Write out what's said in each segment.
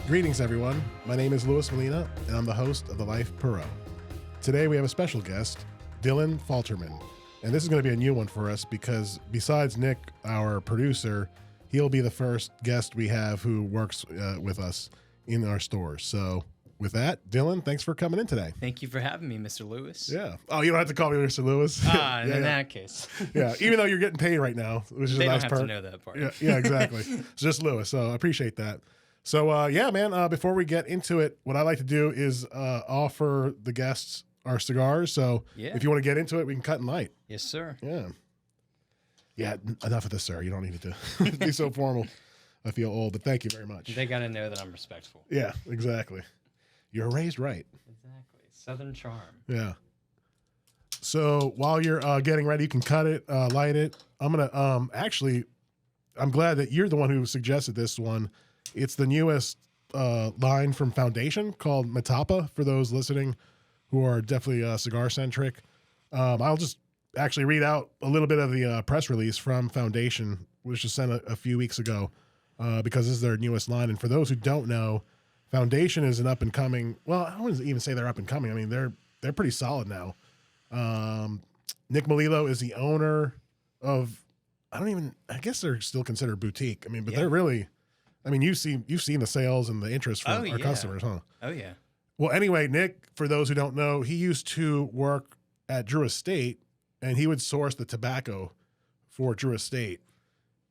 Greetings, everyone. My name is Luis Molina, and I'm the host of the Life Puro. Today, we have a special guest, Dylan Falterman. And this is going to be a new one for us because besides Nick, our producer, he'll be the first guest we have who works with us in our stores. So with that, Dylan, thanks for coming in today. Thank you for having me, Mr. Lewis. Yeah. Oh, you don't have to call me Mr. Lewis. In that case. Yeah, even though you're getting paid right now, which is They a nice don't have perk. to know that part. Yeah, exactly. It's just Lewis, so I appreciate that. So, man, before we get into it, what I like to do is offer the guests our cigars. So if you want to get into it, we can cut and light. Yes, sir. Yeah. Yeah, enough of this, sir. You don't need to be so formal. I feel old, but thank you very much. They got to know that I'm respectful. Yeah, exactly. You're raised right. Exactly. Southern charm. Yeah. So while you're getting ready, you can cut it, light it. I'm going to actually, I'm glad that you're the one who suggested this one. It's the newest line from Foundation called Matapa, for those listening who are definitely cigar-centric. I'll just actually read out a little bit of the press release from Foundation, which was sent a few weeks ago, because this is their newest line. And for those who don't know, Foundation is an up-and-coming, well, I wouldn't even say they're up-and-coming. I mean, they're pretty solid now. Nick Melillo is the owner of, I guess they're still considered boutique. I mean, but they're really, I mean, you've seen the sales and the interest from our customers, huh? Oh, yeah. Well, anyway, Nick, for those who don't know, he used to work at Drew Estate, and he would source the tobacco for Drew Estate.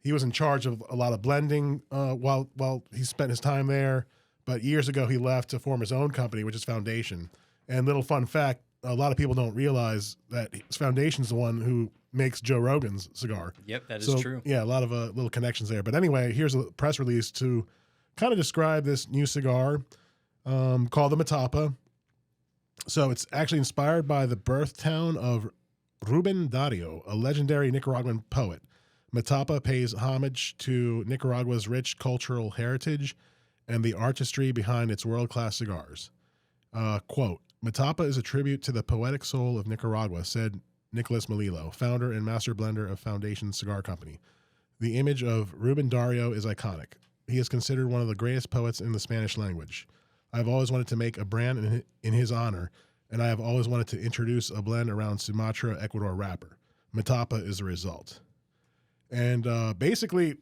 He was in charge of a lot of blending while he spent his time there. But years ago, he left to form his own company, which is Foundation. And little fun fact, a lot of people don't realize that Foundation's the one who makes Joe Rogan's cigar. Yep, that is true. Yeah, a lot of little connections there. But anyway, here's a press release to kind of describe this new cigar called the Matapa. So it's actually inspired by the birth town of Ruben Dario, a legendary Nicaraguan poet. Matapa pays homage to Nicaragua's rich cultural heritage and the artistry behind its world-class cigars. Quote, Matapa is a tribute to the poetic soul of Nicaragua, said Nicolas Melillo, founder and master blender of Foundation Cigar Company. The image of Ruben Dario is iconic. He is considered one of the greatest poets in the Spanish language. I've always wanted to make a brand in his honor, and I have always wanted to introduce a blend around Sumatra, Ecuador wrapper. Matapa is the result. And basically,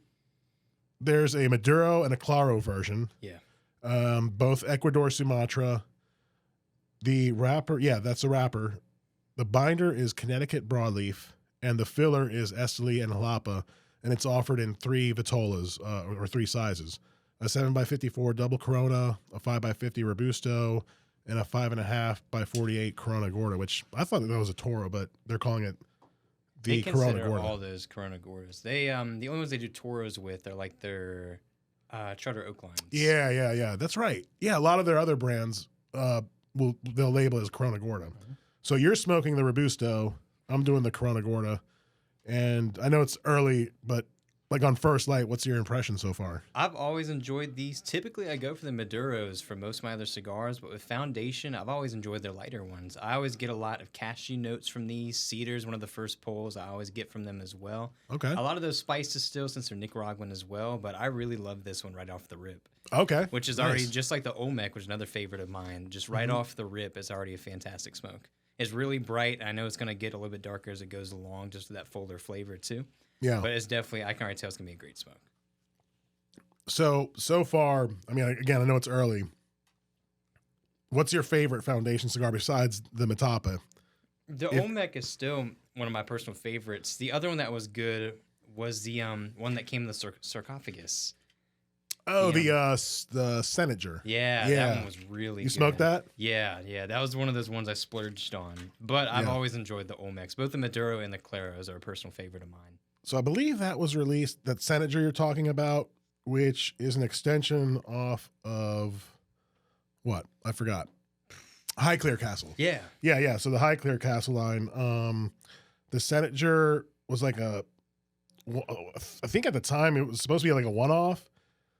there's a Maduro and a Claro version. Yeah. Both Ecuador, Sumatra. The wrapper, that's the wrapper. The binder is Connecticut broadleaf, and the filler is Esteli and Jalapa, and it's offered in 3 vitolas, or 3 sizes. A 7x54 double Corona, a 5x50 Robusto, and a 5.5x48 Corona Gorda, which I thought that was a Toro, but they're calling it the Corona Gorda. All those Corona Gordas. They the only ones they do Toros with are like their Charter Oak lines. Yeah. That's right. Yeah, a lot of their other brands they'll label it as Corona Gorda. Mm-hmm. So you're smoking the Robusto. I'm doing the Corona Gorda. And I know it's early, but like on first light, what's your impression so far? I've always enjoyed these. Typically, I go for the Maduros for most of my other cigars, but with Foundation, I've always enjoyed their lighter ones. I always get a lot of cashew notes from these. Cedar's one of the first pulls I always get from them as well. Okay. A lot of those spices still, since they're Nicaraguan as well, but I really love this one right off the rip. Okay. Which is already, just like the Olmec, which is another favorite of mine, just right off the rip, it's already a fantastic smoke. It's really bright. I know it's going to get a little bit darker as it goes along, just with that fuller flavor too. Yeah. But it's definitely, I can already tell it's going to be a great smoke. So far, I mean, again, I know it's early. What's your favorite Foundation cigar besides the Matapa? The Olmec is still one of my personal favorites. The other one that was good was the one that came in the sarcophagus. Oh, the Senator. Yeah, that one was really good. You smoked that? Yeah. That was one of those ones I splurged on. But I've always enjoyed the Olmecs. Both the Maduro and the Claros are a personal favorite of mine. So I believe that was released, that Senator you're talking about, which is an extension off of what? I forgot. High Clear Castle. Yeah. Yeah. So the High Clear Castle line, the Senator was like I think at the time it was supposed to be like a one-off,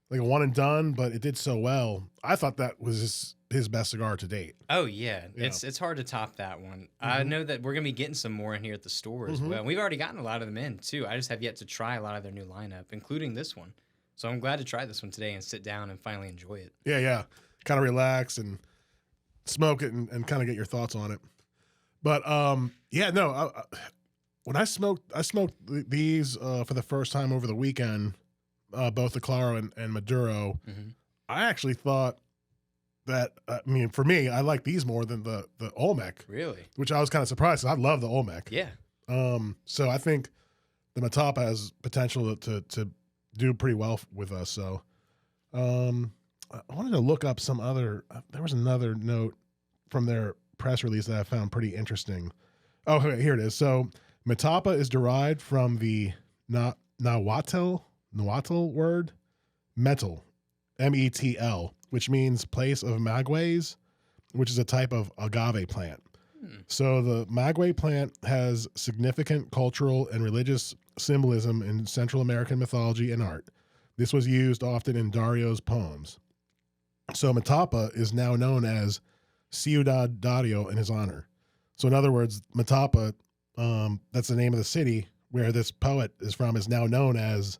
like a one and done, but it did so well. I thought that was his best cigar to date. Oh yeah. It's hard to top that one. I know that we're gonna be getting some more in here at the store as well. We've already gotten a lot of them in too. I just have yet to try a lot of their new lineup, including this one. So I'm glad to try this one today and sit down and finally enjoy it. Yeah. Kind of relax and smoke it and kind of get your thoughts on it. But when I smoked these for the first time over the weekend, both the Claro and Maduro. Mm-hmm. I actually thought that, for me, I like these more than the Olmec. Really? Which I was kind of surprised. I love the Olmec. Yeah. So I think the Matapa has potential to do pretty well with us. So I wanted to look up some other, there was another note from their press release that I found pretty interesting. Oh, okay, here it is. So Matapa is derived from the Nahuatl word, metal, METL, which means place of magueys, which is a type of agave plant. So the maguey plant has significant cultural and religious symbolism in Central American mythology and art. This was used often in Dario's poems. So Matapa is now known as Ciudad Dario in his honor. So in other words, Matapa, that's the name of the city where this poet is from, is now known as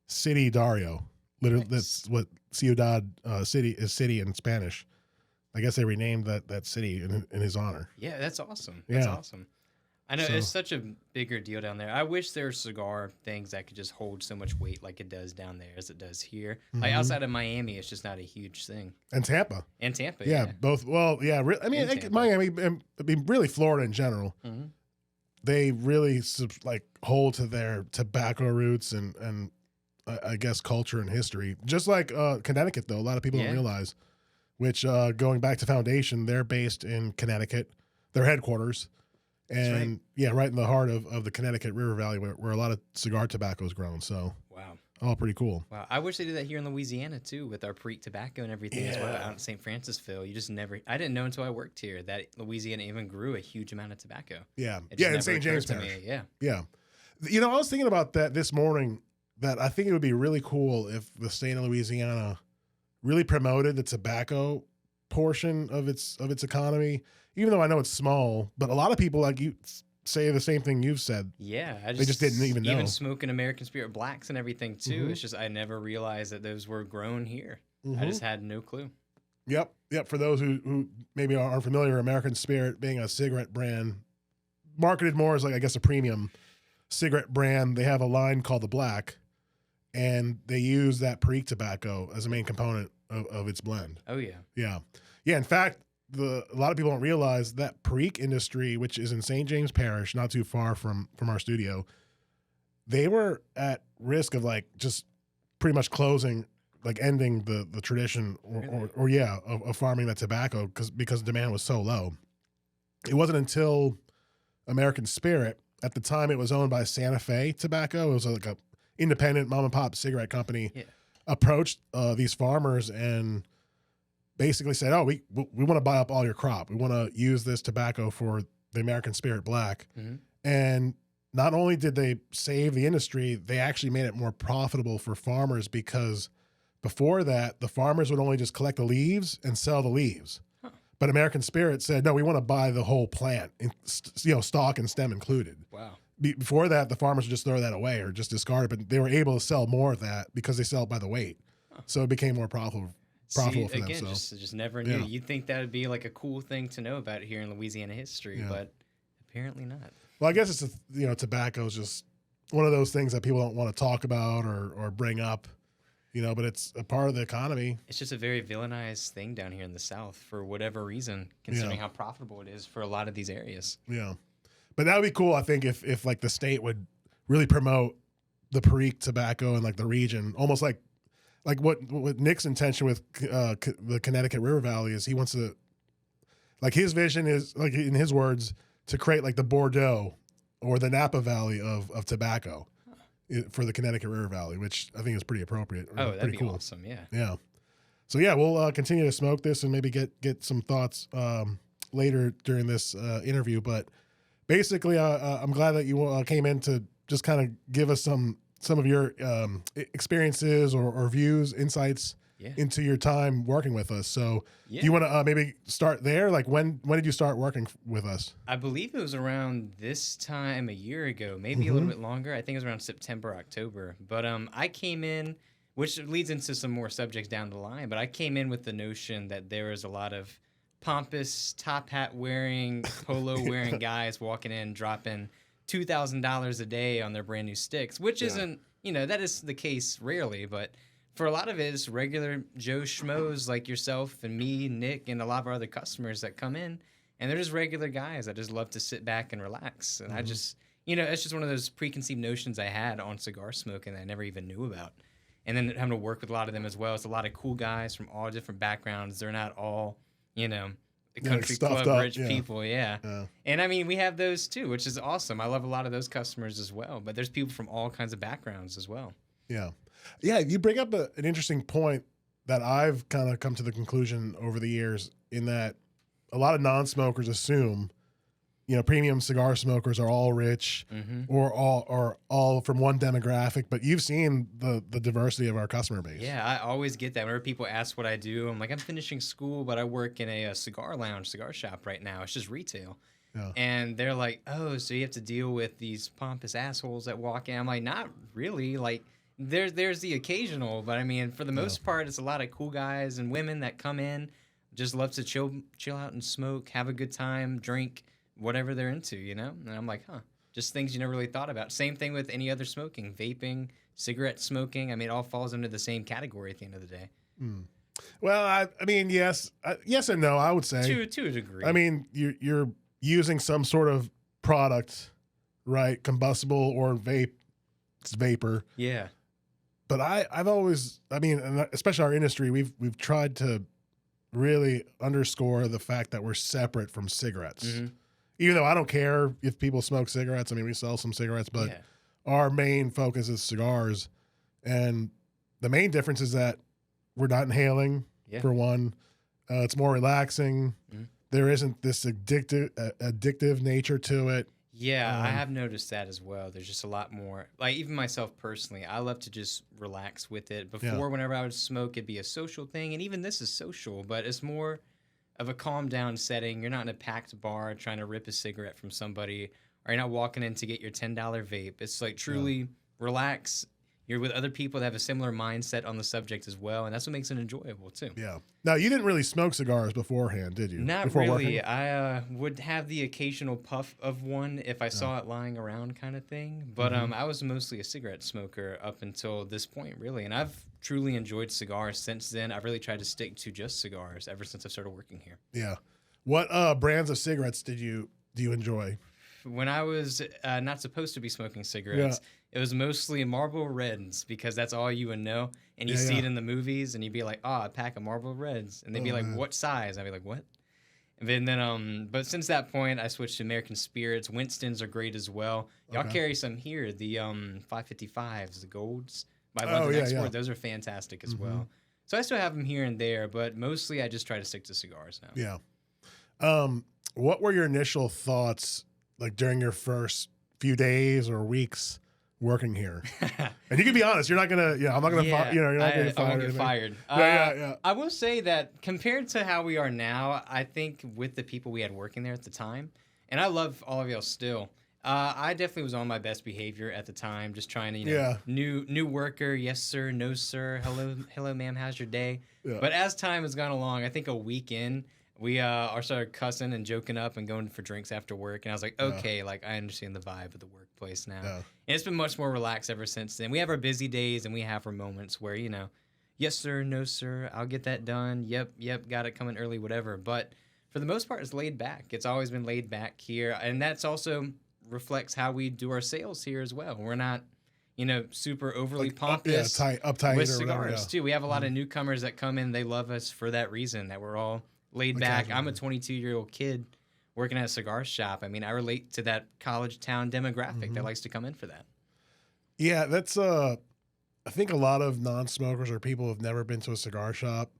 City Dario. Literally, nice. That's what Ciudad city is, city in Spanish. I guess they renamed that city in his honor. Yeah, that's awesome. That's awesome. I know it's such a bigger deal down there. I wish there were cigar things that could just hold so much weight like it does down there as it does here. Mm-hmm. Like outside of Miami, it's just not a huge thing. And Tampa. Yeah. Both. Well, yeah. Miami, really Florida in general. Mm-hmm. They really hold to their tobacco roots and I guess culture and history. Just like Connecticut, though, a lot of people don't realize. Which, going back to Foundation, they're based in Connecticut, their headquarters, and right in the heart of the Connecticut River Valley, where a lot of cigar tobacco is grown. So, wow, all pretty cool. Wow, I wish they did that here in Louisiana too, with our Perique tobacco and everything as well out in St. Francisville. You just never, I didn't know until I worked here that Louisiana even grew a huge amount of tobacco. Yeah, in St. James Parish. Yeah. I was thinking about that this morning. That I think it would be really cool if the state of Louisiana really promoted the tobacco portion of its economy, even though I know it's small, but a lot of people like you say the same thing you've said. Yeah. They just didn't even know. Even smoking American Spirit Blacks and everything too. Mm-hmm. It's just, I never realized that those were grown here. Mm-hmm. I just had no clue. Yep. For those who maybe aren't familiar, American Spirit being a cigarette brand, marketed more as a premium cigarette brand. They have a line called the Black, and they use that Perique tobacco as a main component of its blend. Oh, yeah. Yeah. In fact, a lot of people don't realize that Perique industry, which is in St. James Parish, not too far from our studio, they were at risk of just pretty much closing, ending the tradition of farming that tobacco because demand was so low. It wasn't until American Spirit, at the time it was owned by Santa Fe Tobacco. It was a independent mom and pop cigarette company, approached these farmers and basically said, "Oh, we want to buy up all your crop. We want to use this tobacco for the American Spirit Black." Mm-hmm. And not only did they save the industry, they actually made it more profitable for farmers, because before that, the farmers would only just collect the leaves and sell the leaves. Huh. But American Spirit said, "No, we want to buy the whole plant, stalk and stem included." Wow. Before that, the farmers would just throw that away or just discard it, but they were able to sell more of that because they sell it by the weight. Huh. So it became more profitable for them. Again, just never knew. You'd think that would be a cool thing to know about here in Louisiana history, but apparently not. Well, I guess it's tobacco is just one of those things that people don't want to talk about or bring up, but it's a part of the economy. It's just a very villainized thing down here in the South for whatever reason, considering how profitable it is for a lot of these areas. Yeah. But that would be cool, I think, if the state would really promote the Perique tobacco in the region, almost like what Nick's intention with the Connecticut River Valley is. He wants to, his vision is, in his words, to create the Bordeaux or the Napa Valley of tobacco for the Connecticut River Valley, which I think is pretty appropriate. Oh, that'd be cool. Awesome, yeah. Yeah. So we'll continue to smoke this and maybe get some thoughts later during this interview, but. Basically, I'm glad that you came in to just kind of give us some of your experiences or views, insights into your time working with us. So do you want to maybe start there? When did you start working with us? I believe it was around this time a year ago, maybe a little bit longer. I think it was around September, October. But I came in which leads into some more subjects down the line. But I came in with the notion that there was a lot of pompous top hat wearing, polo wearing guys walking in, dropping $2,000 a day on their brand new sticks, which isn't, that is the case rarely, but for a lot of it, it's regular Joe Schmoes like yourself and me, Nick, and a lot of our other customers that come in, and they're just regular guys that just love to sit back and relax. And I just, it's just one of those preconceived notions I had on cigar smoking that I never even knew about. And then having to work with a lot of them as well. It's a lot of cool guys from all different backgrounds. They're not all, country club rich people. Yeah. And I mean, we have those too, which is awesome. I love a lot of those customers as well. But there's people from all kinds of backgrounds as well. Yeah. Yeah. You bring up an interesting point that I've kind of come to the conclusion over the years, in that a lot of non-smokers assume, premium cigar smokers are all rich or all from one demographic, but you've seen the diversity of our customer base. Yeah, I always get that. Whenever people ask what I do, I'm like, I'm finishing school, but I work in a cigar lounge, cigar shop right now. It's just retail. Yeah. And they're like, oh, so you have to deal with these pompous assholes that walk in. I'm like, not really. Like, there's the occasional, but I mean, for the most part, it's a lot of cool guys and women that come in, just love to chill out and smoke, have a good time, drink, whatever they're into, And I'm like, just things you never really thought about. Same thing with any other smoking, vaping, cigarette smoking. I mean, it all falls under the same category at the end of the day. Well, I mean, yes and no, I would say. To a degree. I mean, you're using some sort of product, right? Combustible or it's vapor. Yeah. But I've always, and especially our industry, we've tried to really underscore the fact that we're separate from cigarettes. Even though I don't care if people smoke cigarettes. I mean, we sell some cigarettes, but our main focus is cigars. And the main difference is that we're not inhaling, for one. It's more relaxing. There isn't this addictive nature to it. Yeah, I have noticed that as well. There's just a lot more. Like, even myself personally, I love to just relax with it. Before, whenever I would smoke, it'd be a social thing. And even this is social, but it's more of a calm down setting. You're not in a packed bar trying to rip a cigarette from somebody, or you're not walking in to get your $10 vape. It's like truly relax. You're with other people that have a similar mindset on the subject as well, and that's what makes it enjoyable too. Yeah. Now, you didn't really smoke cigars beforehand, did you? Not Before really. Working? I would have the occasional puff of one if I saw it lying around, kind of thing. But I was mostly a cigarette smoker up until this point, really, and I've truly enjoyed cigars since then. I've really tried to stick to just cigars ever since I started working here. Yeah. What brands of cigarettes do you enjoy? When I was not supposed to be smoking cigarettes, it was mostly Marlboro Reds, because that's all you would know. And you see it in the movies, and you'd be like, a pack of Marlboro Reds. And they'd be like, what size? I'd be like, what? And then, but since that point, I switched to American Spirits. Winston's are great as well. Y'all carry some here, the 555s, the Golds by London Export. Those are fantastic as well. So I still have them here and there, but mostly I just try to stick to cigars now. Yeah. What were your initial thoughts, like, during your first few days or weeks working here? And you can be honest. You're not gonna. I'm not gonna. You're not gonna get fired. I won't get fired. Yeah. I will say that compared to how we are now, I think with the people we had working there at the time, and I love all of y'all still. I definitely was on my best behavior at the time, just trying to, new worker, yes sir, no sir, hello ma'am, how's your day? Yeah. But as time has gone along, I think a week in, we started cussing and joking up and going for drinks after work. And I was like, okay, like, I understand the vibe of the workplace now. Yeah. And it's been much more relaxed ever since then. We have our busy days and we have our moments where, yes, sir, no, sir, I'll get that done. Yep, got it coming early, whatever. But for the most part, it's laid back. It's always been laid back here. And that's also reflects how we do our sales here as well. We're not, super overly pompous uptight with or cigars, whatever, too. We have a lot of newcomers that come in. They love us for that reason, that we're all laid back. I'm a 22-year-old kid working at a cigar shop. I mean, I relate to that college town demographic that likes to come in for that. Yeah, that's I think a lot of non-smokers or people who have never been to a cigar shop,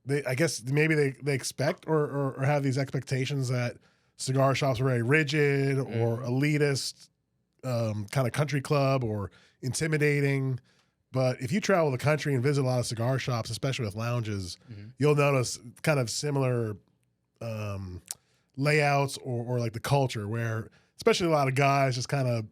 I guess maybe they expect or have these expectations that cigar shops are very rigid or elitist, kind of country club or intimidating. But if you travel the country and visit a lot of cigar shops, especially with lounges, you'll notice kind of similar layouts or like the culture where, especially a lot of guys just kind of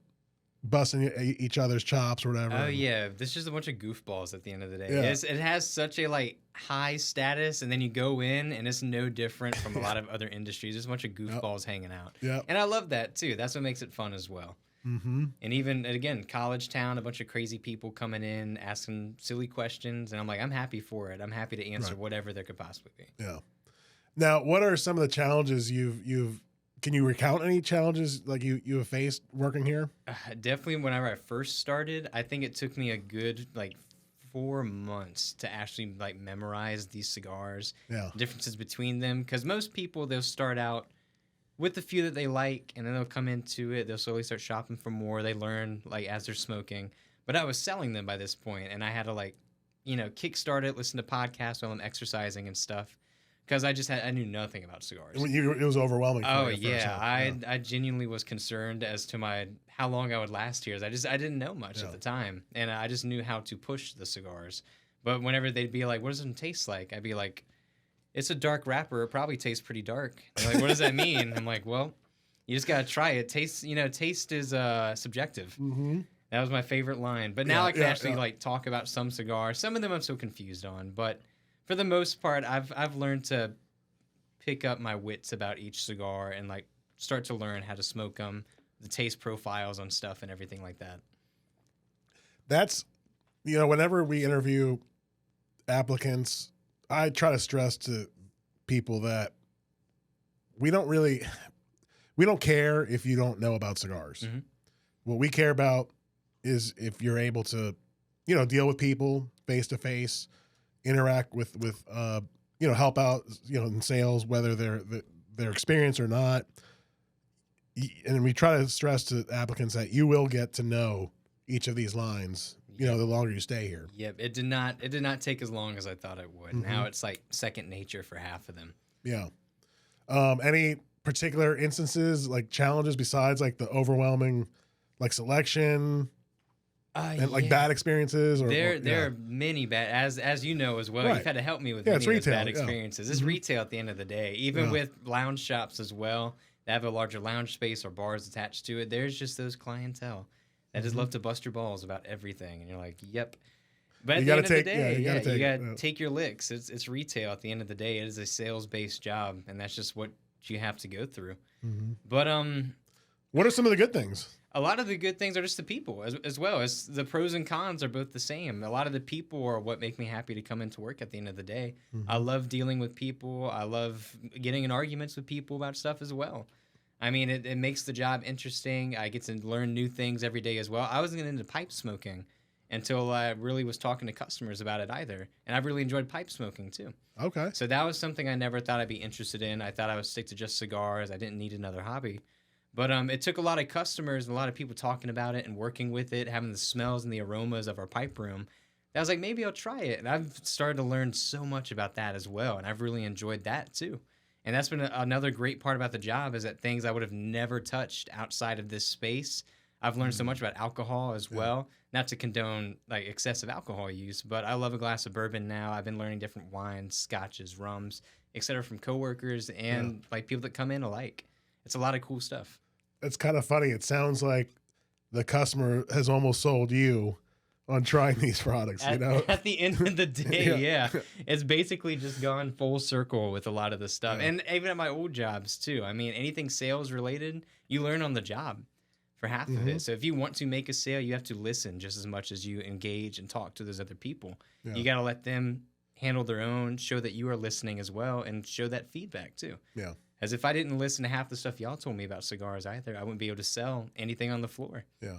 busting each other's chops or whatever. Oh yeah, this is just a bunch of goofballs at the end of the day. Yeah. It has such a like high status, and then you go in, and it's no different from a lot of other industries. There's a bunch of goofballs hanging out. Yeah, and I love that too. That's what makes it fun as well. Mm-hmm. And even again, college town, a bunch of crazy people coming in asking silly questions, and I'm like, I'm happy for it. I'm happy to answer whatever there could possibly be. Yeah. Now, what are some of the challenges you've can you recount any challenges like you have faced working here? Definitely. Whenever I first started, I think it took me a good like 4 months to actually like memorize these cigars. Yeah. Differences between them, because most people they'll start out with the few that they like, and then they'll come into it. They'll slowly start shopping for more. They learn like as they're smoking. But I was selling them by this point, and I had to like, kickstart it, listen to podcasts while I'm exercising and stuff. Because I knew nothing about cigars. It was overwhelming. Oh yeah, I genuinely was concerned as to how long I would last here. I didn't know much at the time, and I just knew how to push the cigars. But whenever they'd be like, "What does it taste like?" I'd be like, "It's a dark wrapper. It probably tastes pretty dark." And they're like, "What does that mean?" I'm like, "Well, you just gotta try it. Taste is subjective." Mm-hmm. That was my favorite line. But now I can actually like talk about some cigars. Some of them I'm so confused on, but for the most part, I've learned to pick up my wits about each cigar and like start to learn how to smoke them, the taste profiles on stuff and everything like that. That's, whenever we interview applicants, I try to stress to people that we don't care if you don't know about cigars. Mm-hmm. What we care about is if you're able to, deal with people face to face, interact with help out, in sales, whether they're experienced or not. And we try to stress to applicants that you will get to know each of these lines, the longer you stay here. Yep. It did not take as long as I thought it would. Mm-hmm. Now it's like second nature for half of them. Yeah. Any particular instances, like challenges besides like the overwhelming like selection? And like bad experiences, or there are many bad, as you know as well. Right. You've had to help me with many of those bad experiences. Yeah. It's retail at the end of the day, even with lounge shops as well. They have a larger lounge space or bars attached to it. There's just those clientele that just love to bust your balls about everything, and you're like, yep. But at the end of the day, you gotta take your licks. It's retail at the end of the day. It is a sales based job, and that's just what you have to go through. Mm-hmm. But what are some of the good things? A lot of the good things are just the people, as well as the pros and cons are both the same. A lot of the people are what make me happy to come into work at the end of the day. Mm-hmm. I love dealing with people. I love getting in arguments with people about stuff as well. I mean, it makes the job interesting. I get to learn new things every day as well. I wasn't into pipe smoking until I really was talking to customers about it either. And I've really enjoyed pipe smoking too. Okay. So that was something I never thought I'd be interested in. I thought I would stick to just cigars. I didn't need another hobby. But it took a lot of customers and a lot of people talking about it and working with it, having the smells and the aromas of our pipe room. I was like, maybe I'll try it. And I've started to learn so much about that as well. And I've really enjoyed that too. And that's been another great part about the job, is that things I would have never touched outside of this space. I've learned so much about alcohol as well. Not to condone like excessive alcohol use, but I love a glass of bourbon now. I've been learning different wines, scotches, rums, etc. from coworkers and like people that come in alike. It's a lot of cool stuff. It's kind of funny. It sounds like the customer has almost sold you on trying these products, At the end of the day, yeah. It's basically just gone full circle with a lot of the stuff. And even at my old jobs too. I mean, anything sales related, you learn on the job for half of it. So if you want to make a sale, you have to listen just as much as you engage and talk to those other people. Yeah. You got to let them handle their own, show that you are listening as well, and show that feedback too. Yeah. As if I didn't listen to half the stuff y'all told me about cigars either, I wouldn't be able to sell anything on the floor. Yeah.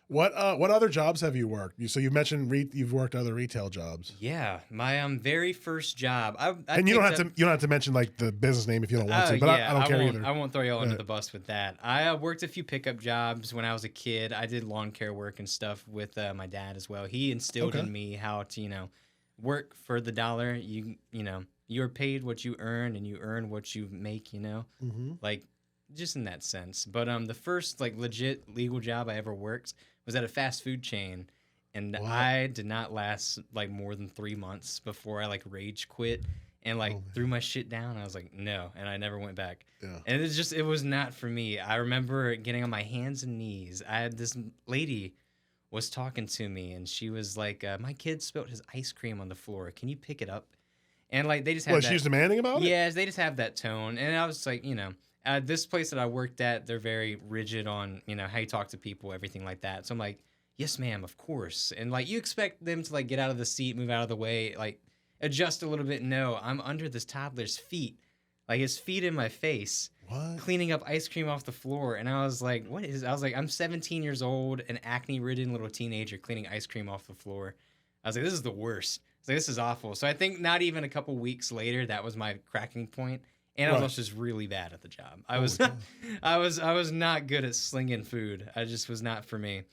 What other jobs have you worked? So you mentioned you've worked other retail jobs. Yeah, my very first job. And you don't have to mention like the business name if you don't want to. But I don't care either. I won't throw y'all under the bus with that. I worked a few pickup jobs when I was a kid. I did lawn care work and stuff with my dad as well. He instilled in me how to work for the dollar. You're paid what you earn, and you earn what you make. Like just in that sense. But the first like legit legal job I ever worked was at a fast food chain, and I did not last like more than 3 months before I like rage quit and like threw my shit down. I was like, no, and I never went back. Yeah. And it was not for me. I remember getting on my hands and knees. I had this lady was talking to me, and she was like, my kid spilled his ice cream on the floor. Can you pick it up? And like they just had she was demanding about it? Yeah, they just have that tone. And I was like, this place that I worked at, they're very rigid on, how you talk to people, everything like that. So I'm like, yes, ma'am, of course. And like you expect them to like get out of the seat, move out of the way, like adjust a little bit. No, I'm under this toddler's feet, like his feet in my face, cleaning up ice cream off the floor. And I was like, I'm 17 years old, an acne-ridden little teenager cleaning ice cream off the floor. I was like, this is the worst. Like, this is awful. So I think not even a couple weeks later, that was my cracking point, and I was also just really bad at the job. I was not good at slinging food. I just was not for me.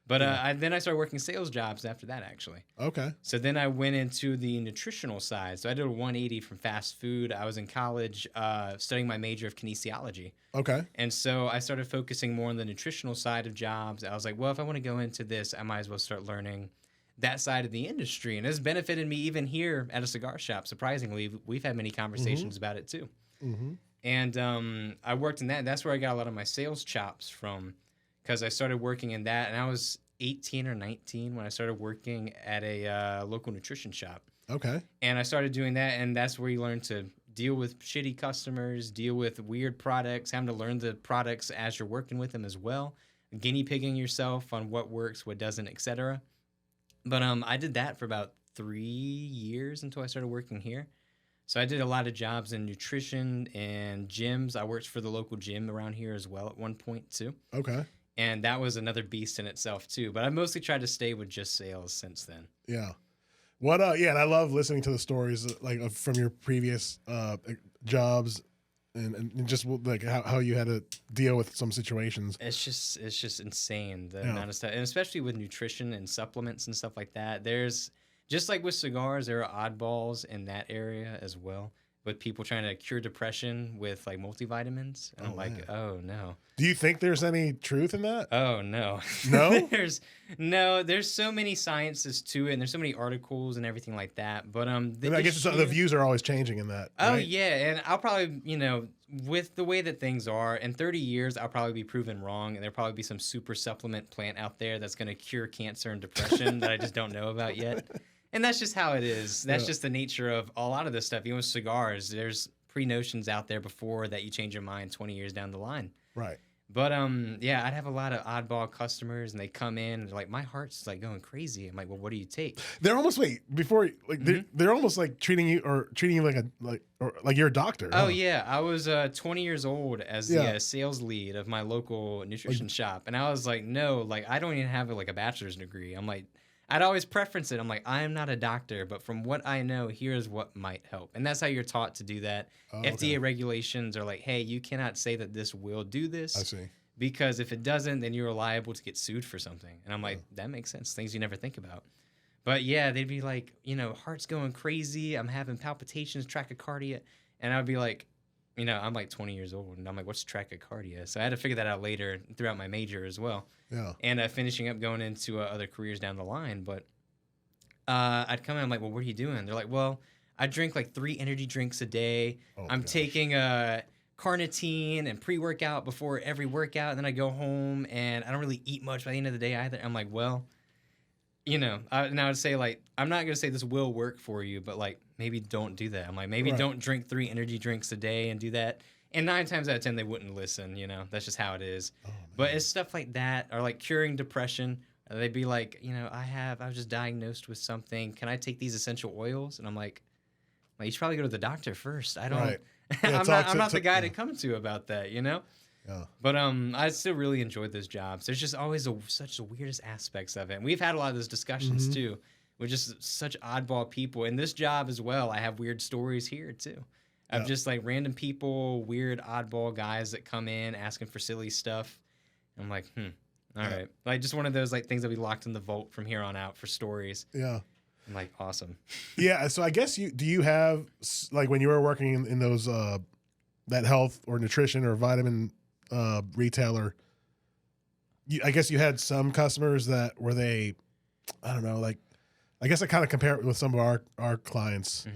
But then I started working sales jobs after that, actually. Okay. So then I went into the nutritional side. So I did a 180 from fast food. I was in college studying my major of kinesiology. Okay. And so I started focusing more on the nutritional side of jobs. I was like, well, if I want to go into this, I might as well start learning that side of the industry. And it's benefited me even here at a cigar shop. Surprisingly, we've had many conversations about it too. Mm-hmm. And I worked in that. That's where I got a lot of my sales chops from, because I started working in that. And I was 18 or 19 when I started working at a local nutrition shop. Okay. And I started doing that. And that's where you learn to deal with shitty customers, deal with weird products, having to learn the products as you're working with them as well, guinea pigging yourself on what works, what doesn't, etc. But I did that for about 3 years until I started working here. So I did a lot of jobs in nutrition and gyms. I worked for the local gym around here as well at one point too. Okay. And that was another beast in itself too. But I mostly tried to stay with just sales since then. Yeah. And I love listening to the stories like from your previous jobs and just like how you had to deal with some situations. It's just insane, the amount of stuff, and especially with nutrition and supplements and stuff like that. There's just like with cigars, there are oddballs in that area as well, with people trying to cure depression with like multivitamins. And I'm like, oh no. Do you think there's any truth in that? Oh no. No? There's so many sciences to it, and there's so many articles and everything like that. But I guess the views are always changing in that. Oh right? yeah, and I'll probably, with the way that things are, in 30 years I'll probably be proven wrong, and there'll probably be some super supplement plant out there that's going to cure cancer and depression that I just don't know about yet. And that's just how it is. That's just the nature of a lot of this stuff. Even with cigars, there's pre-notions out there before that you change your mind 20 years down the line. Right. But I'd have a lot of oddball customers, and they come in and they're like, my heart's like going crazy. I'm like, well, what do you take? They're almost they're almost like treating you like you're a doctor. Oh yeah, I was 20 years old as the sales lead of my local nutrition shop, and I was like, no, like I don't even have like a bachelor's degree. I'm like, I'd always preference it. I'm like, I am not a doctor, but from what I know, here's what might help. And that's how you're taught to do that. FDA regulations are like, hey, you cannot say that this will do this. I see. Because if it doesn't, then you're liable to get sued for something. And I'm like, that makes sense. Things you never think about. But yeah, they'd be like, heart's going crazy. I'm having palpitations, trachycardia. And I'd be like, I'm like 20 years old. And I'm like, what's trachycardia? So I had to figure that out later throughout my major as well. Yeah. And finishing up going into other careers down the line. But I'd come in, I'm like, well, what are you doing? They're like, well, I drink like 3 energy drinks a day. I'm taking carnitine and pre-workout before every workout. And then I go home and I don't really eat much by the end of the day either. I'm like, well, and I would say like, I'm not going to say this will work for you, but like maybe don't do that. I'm like, maybe don't drink 3 energy drinks a day and do that. And 9 times out of 10, they wouldn't listen, That's just how it is. Oh, but it's stuff like that, or like curing depression. They'd be like, I was just diagnosed with something. Can I take these essential oils? And I'm like, well, you should probably go to the doctor first. I don't. Right. Yeah, I'm not the guy to come to about that, Yeah. But I still really enjoyed those jobs. There's just always such the weirdest aspects of it. And we've had a lot of those discussions too, with just such oddball people. In this job as well, I have weird stories here too. Of just like random people, weird oddball guys that come in asking for silly stuff. I'm like, all right. Like just one of those like things that we locked in the vault from here on out for stories. Yeah. I'm like, awesome. Yeah. So I guess do you have like when you were working in those that health or nutrition or vitamin retailer, I guess you had some customers that were I don't know, like I guess I kind of compare it with some of our clients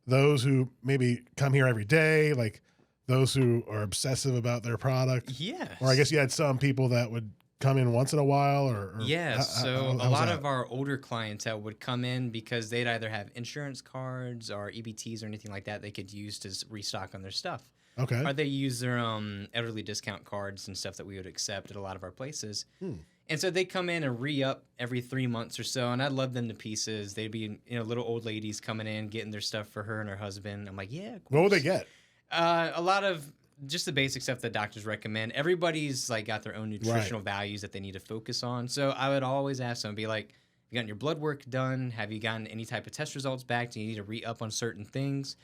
those who maybe come here every day, like those who are obsessive about their product? Yeah. Or I guess you had some people that would come in once in a while, or yeah. So a lot of our older clientele would come in because they'd either have insurance cards or EBTs or anything like that they could use to restock on their stuff. Okay. Or they use their elderly discount cards and stuff that we would accept at a lot of our places. And so they come in and re-up every 3 months or so, and I love them to pieces. They'd be, little old ladies coming in, getting their stuff for her and her husband. I'm like, yeah, of course. What would they get? A lot of just the basic stuff that doctors recommend. Everybody's like got their own nutritional values that they need to focus on. So I would always ask them, be like, you gotten your blood work done? Have you gotten any type of test results back? Do you need to re-up on certain things?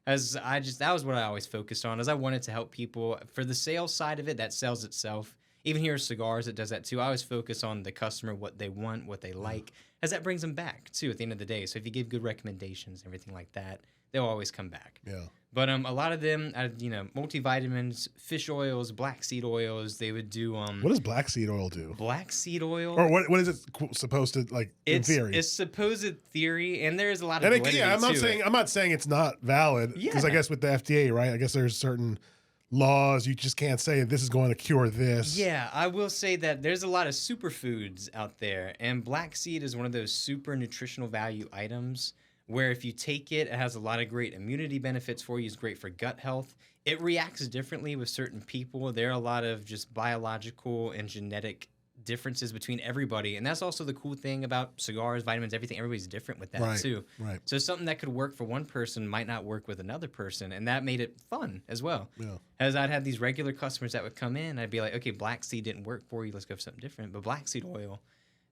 As that was what I always focused on, as I wanted to help people. For the sales side of it, that sells itself. Even here at Cigars, it does that too. I always focus on the customer, what they want, what they like, as that brings them back too at the end of the day. So if you give good recommendations, everything like that, they'll always come back. Yeah. But a lot of them, multivitamins, fish oils, black seed oils, they would do. What does black seed oil do? Black seed oil, or what is it supposed to like? In theory, it's supposed theory, and there's a lot of validity I'm not saying it's not valid, because I guess with the FDA, right? I guess there's certain laws you just can't say this is going to cure this. Yeah, I will say that there's a lot of superfoods out there, and black seed is one of those super nutritional value items where if you take it, it has a lot of great immunity benefits for you. It's great for gut health. It reacts differently with certain people. There are a lot of just biological and genetic differences between everybody. And that's also the cool thing about cigars, vitamins, everything. Everybody's different with that too. Right. So something that could work for one person might not work with another person. And that made it fun as well. Yeah. As I'd have these regular customers that would come in, I'd be like, okay, black seed didn't work for you. Let's go for something different. But black seed oil,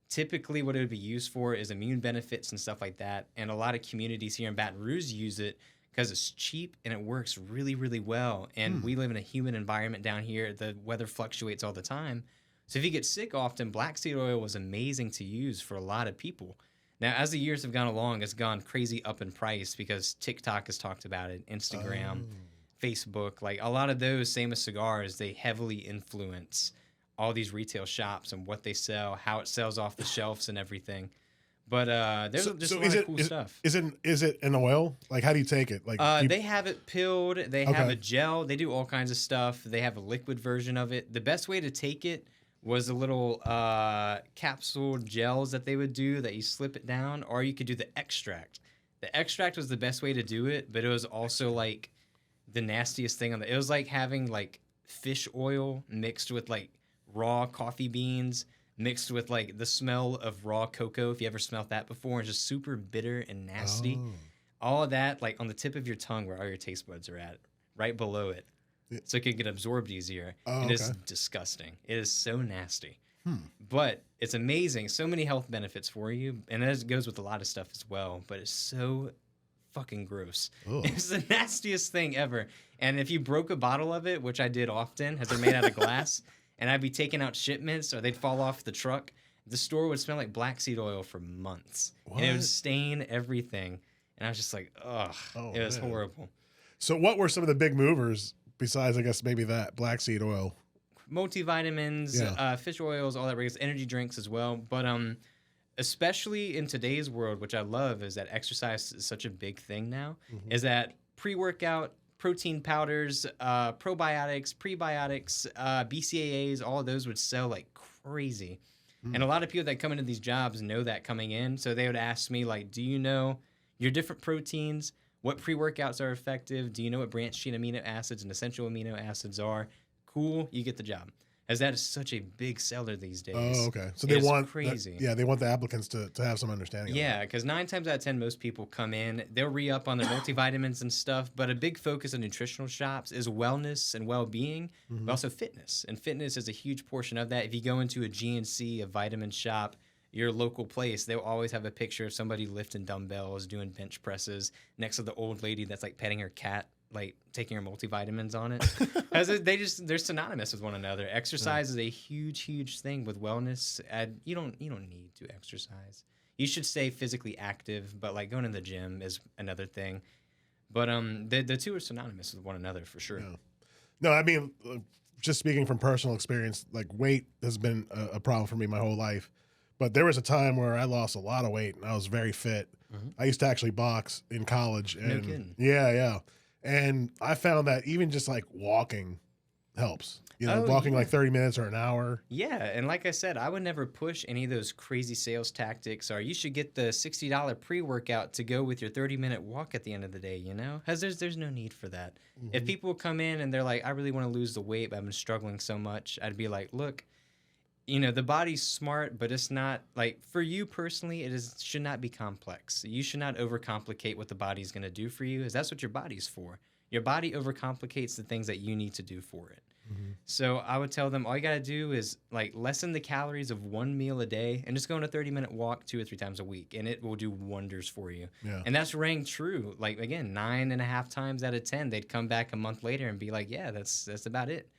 typically what it would be used for is immune benefits and stuff like that. And a lot of communities here in Baton Rouge use it because it's cheap and it works really, really well. And we live in a humid environment down here. The weather fluctuates all the time. So if you get sick often, black seed oil was amazing to use for a lot of people. Now, as the years have gone along, it's gone crazy up in price because TikTok has talked about it, Instagram, Facebook. Like a lot of those, same as cigars, they heavily influence all these retail shops and what they sell, how it sells off the shelves and everything. But there's just a lot of cool stuff. Is it an oil? Like, how do you take it? Like, they have it pilled. They have a gel. They do all kinds of stuff. They have a liquid version of it. The best way to take it was the little capsule gels that they would do that you slip it down, or you could do the extract. The extract was the best way to do it, but it was also like the nastiest thing it was like having like fish oil mixed with like raw coffee beans mixed with like the smell of raw cocoa, if you ever smelled that before. It's just super bitter and nasty. All of that like on the tip of your tongue where all your taste buds are at, right below it. So it could get absorbed easier. And it's disgusting. It is so nasty. But it's amazing. So many health benefits for you. And it goes with a lot of stuff as well. But it's so fucking gross. It's the nastiest thing ever. And if you broke a bottle of it, which I did often, as they're made out of glass, and I'd be taking out shipments or they'd fall off the truck, the store would smell like black seed oil for months. And it would stain everything. And I was just like, ugh. It was horrible. So what were some of the big movers besides, I guess, maybe that black seed oil? Multivitamins, fish oils, all that, energy drinks as well. But especially in today's world, which I love, is that exercise is such a big thing now, is that pre-workout, protein powders, probiotics, prebiotics, BCAAs, all of those would sell like crazy. And a lot of people that come into these jobs know that coming in. So they would ask me, like, do you know your different proteins? What pre-workouts are effective? Do you know what branched-chain amino acids and essential amino acids are? Cool, you get the job. As that is such a big seller these days. Oh, okay. So they want crazy. They want the applicants to have some understanding. Yeah, because 9 times out of 10, most people come in, they'll re-up on their multivitamins and stuff, but a big focus of nutritional shops is wellness and well-being, but also fitness. And fitness is a huge portion of that. If you go into a GNC, a vitamin shop, your local place, they'll always have a picture of somebody lifting dumbbells, doing bench presses, next to the old lady that's like petting her cat, like taking her multivitamins on it. As they're synonymous with one another. Exercise is a huge thing with wellness. You don't need to exercise. You should stay physically active, but like going to the gym is another thing. But the two are synonymous with one another for sure. Yeah. No, I mean, just speaking from personal experience, like weight has been a problem for me my whole life. But there was a time where I lost a lot of weight and I was very fit. Mm-hmm. I used to actually box in college. And no kidding. Yeah. And I found that even just like walking helps. Walking like 30 minutes or an hour. Yeah, and like I said, I would never push any of those crazy sales tactics, or you should get the $60 pre-workout to go with your 30-minute walk at the end of the day, Because there's no need for that. Mm-hmm. If people come in and they're like, I really want to lose the weight, but I've been struggling so much, I'd be like, look, the body's smart, but it's not, like, for you personally, should not be complex. You should not overcomplicate what the body's going to do for you, because that's what your body's for. Your body overcomplicates the things that you need to do for it. Mm-hmm. So I would tell them all you got to do is like lessen the calories of one meal a day and just go on a 30-minute walk 2 or 3 times a week, and it will do wonders for you. Yeah. And that's rang true. Like, again, 9.5 times out of 10, they'd come back a month later and be like, yeah, that's about it.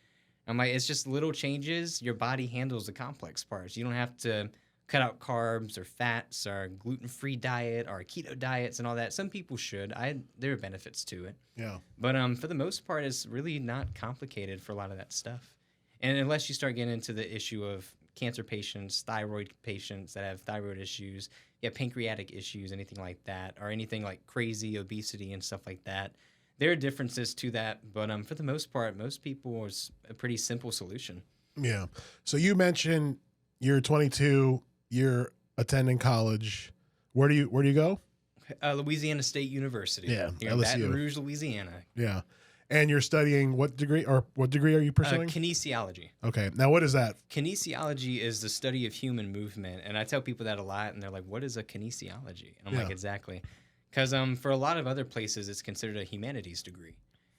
I'm like, it's just little changes. Your body handles the complex parts. You don't have to cut out carbs or fats or gluten-free diet or keto diets and all that. Some people should. There are benefits to it. Yeah. But for the most part, it's really not complicated for a lot of that stuff. And unless you start getting into the issue of cancer patients, thyroid patients that have thyroid issues, pancreatic issues, anything like that, or anything like crazy obesity and stuff like that, there are differences to that. But for the most part, most people, it's a pretty simple solution. Yeah. So you mentioned you're 22. You're attending college. Where do you go? Louisiana State University. Yeah, here in Baton Rouge, Louisiana. Yeah, and you're studying what degree are you pursuing? Kinesiology. Okay, now what is that? Kinesiology is the study of human movement, and I tell people that a lot, and they're like, "What is a kinesiology?" And I'm like, "Exactly," because for a lot of other places, it's considered a humanities degree,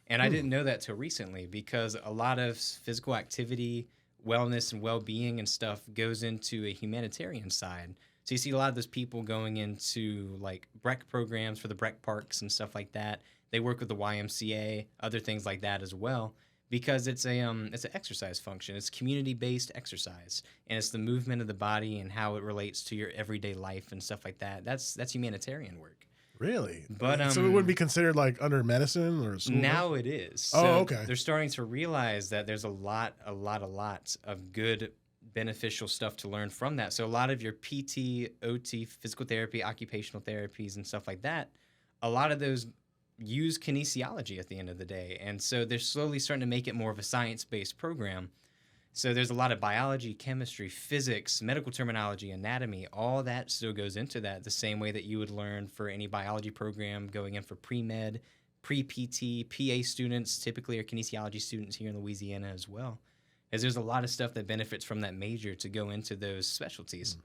and I didn't know that till recently because a lot of physical activity, wellness and well-being and stuff goes into a humanitarian side. So you see a lot of those people going into like BREC programs for the BREC parks and stuff like that. They work with the YMCA, other things like that as well, because it's an exercise function. It's community-based exercise, and it's the movement of the body and how it relates to your everyday life and stuff like that. That's humanitarian work. Really? But so it wouldn't be considered like under medicine or school? Now it is. So okay. They're starting to realize that there's a lot of good beneficial stuff to learn from that. So a lot of your PT, OT, physical therapy, occupational therapies and stuff like that, a lot of those use kinesiology at the end of the day. And so they're slowly starting to make it more of a science-based program. So there's a lot of biology, chemistry, physics, medical terminology, anatomy, all that still goes into that the same way that you would learn for any biology program going in for pre-med, pre-PT, PA students typically are kinesiology students here in Louisiana as well. As there's a lot of stuff that benefits from that major to go into those specialties.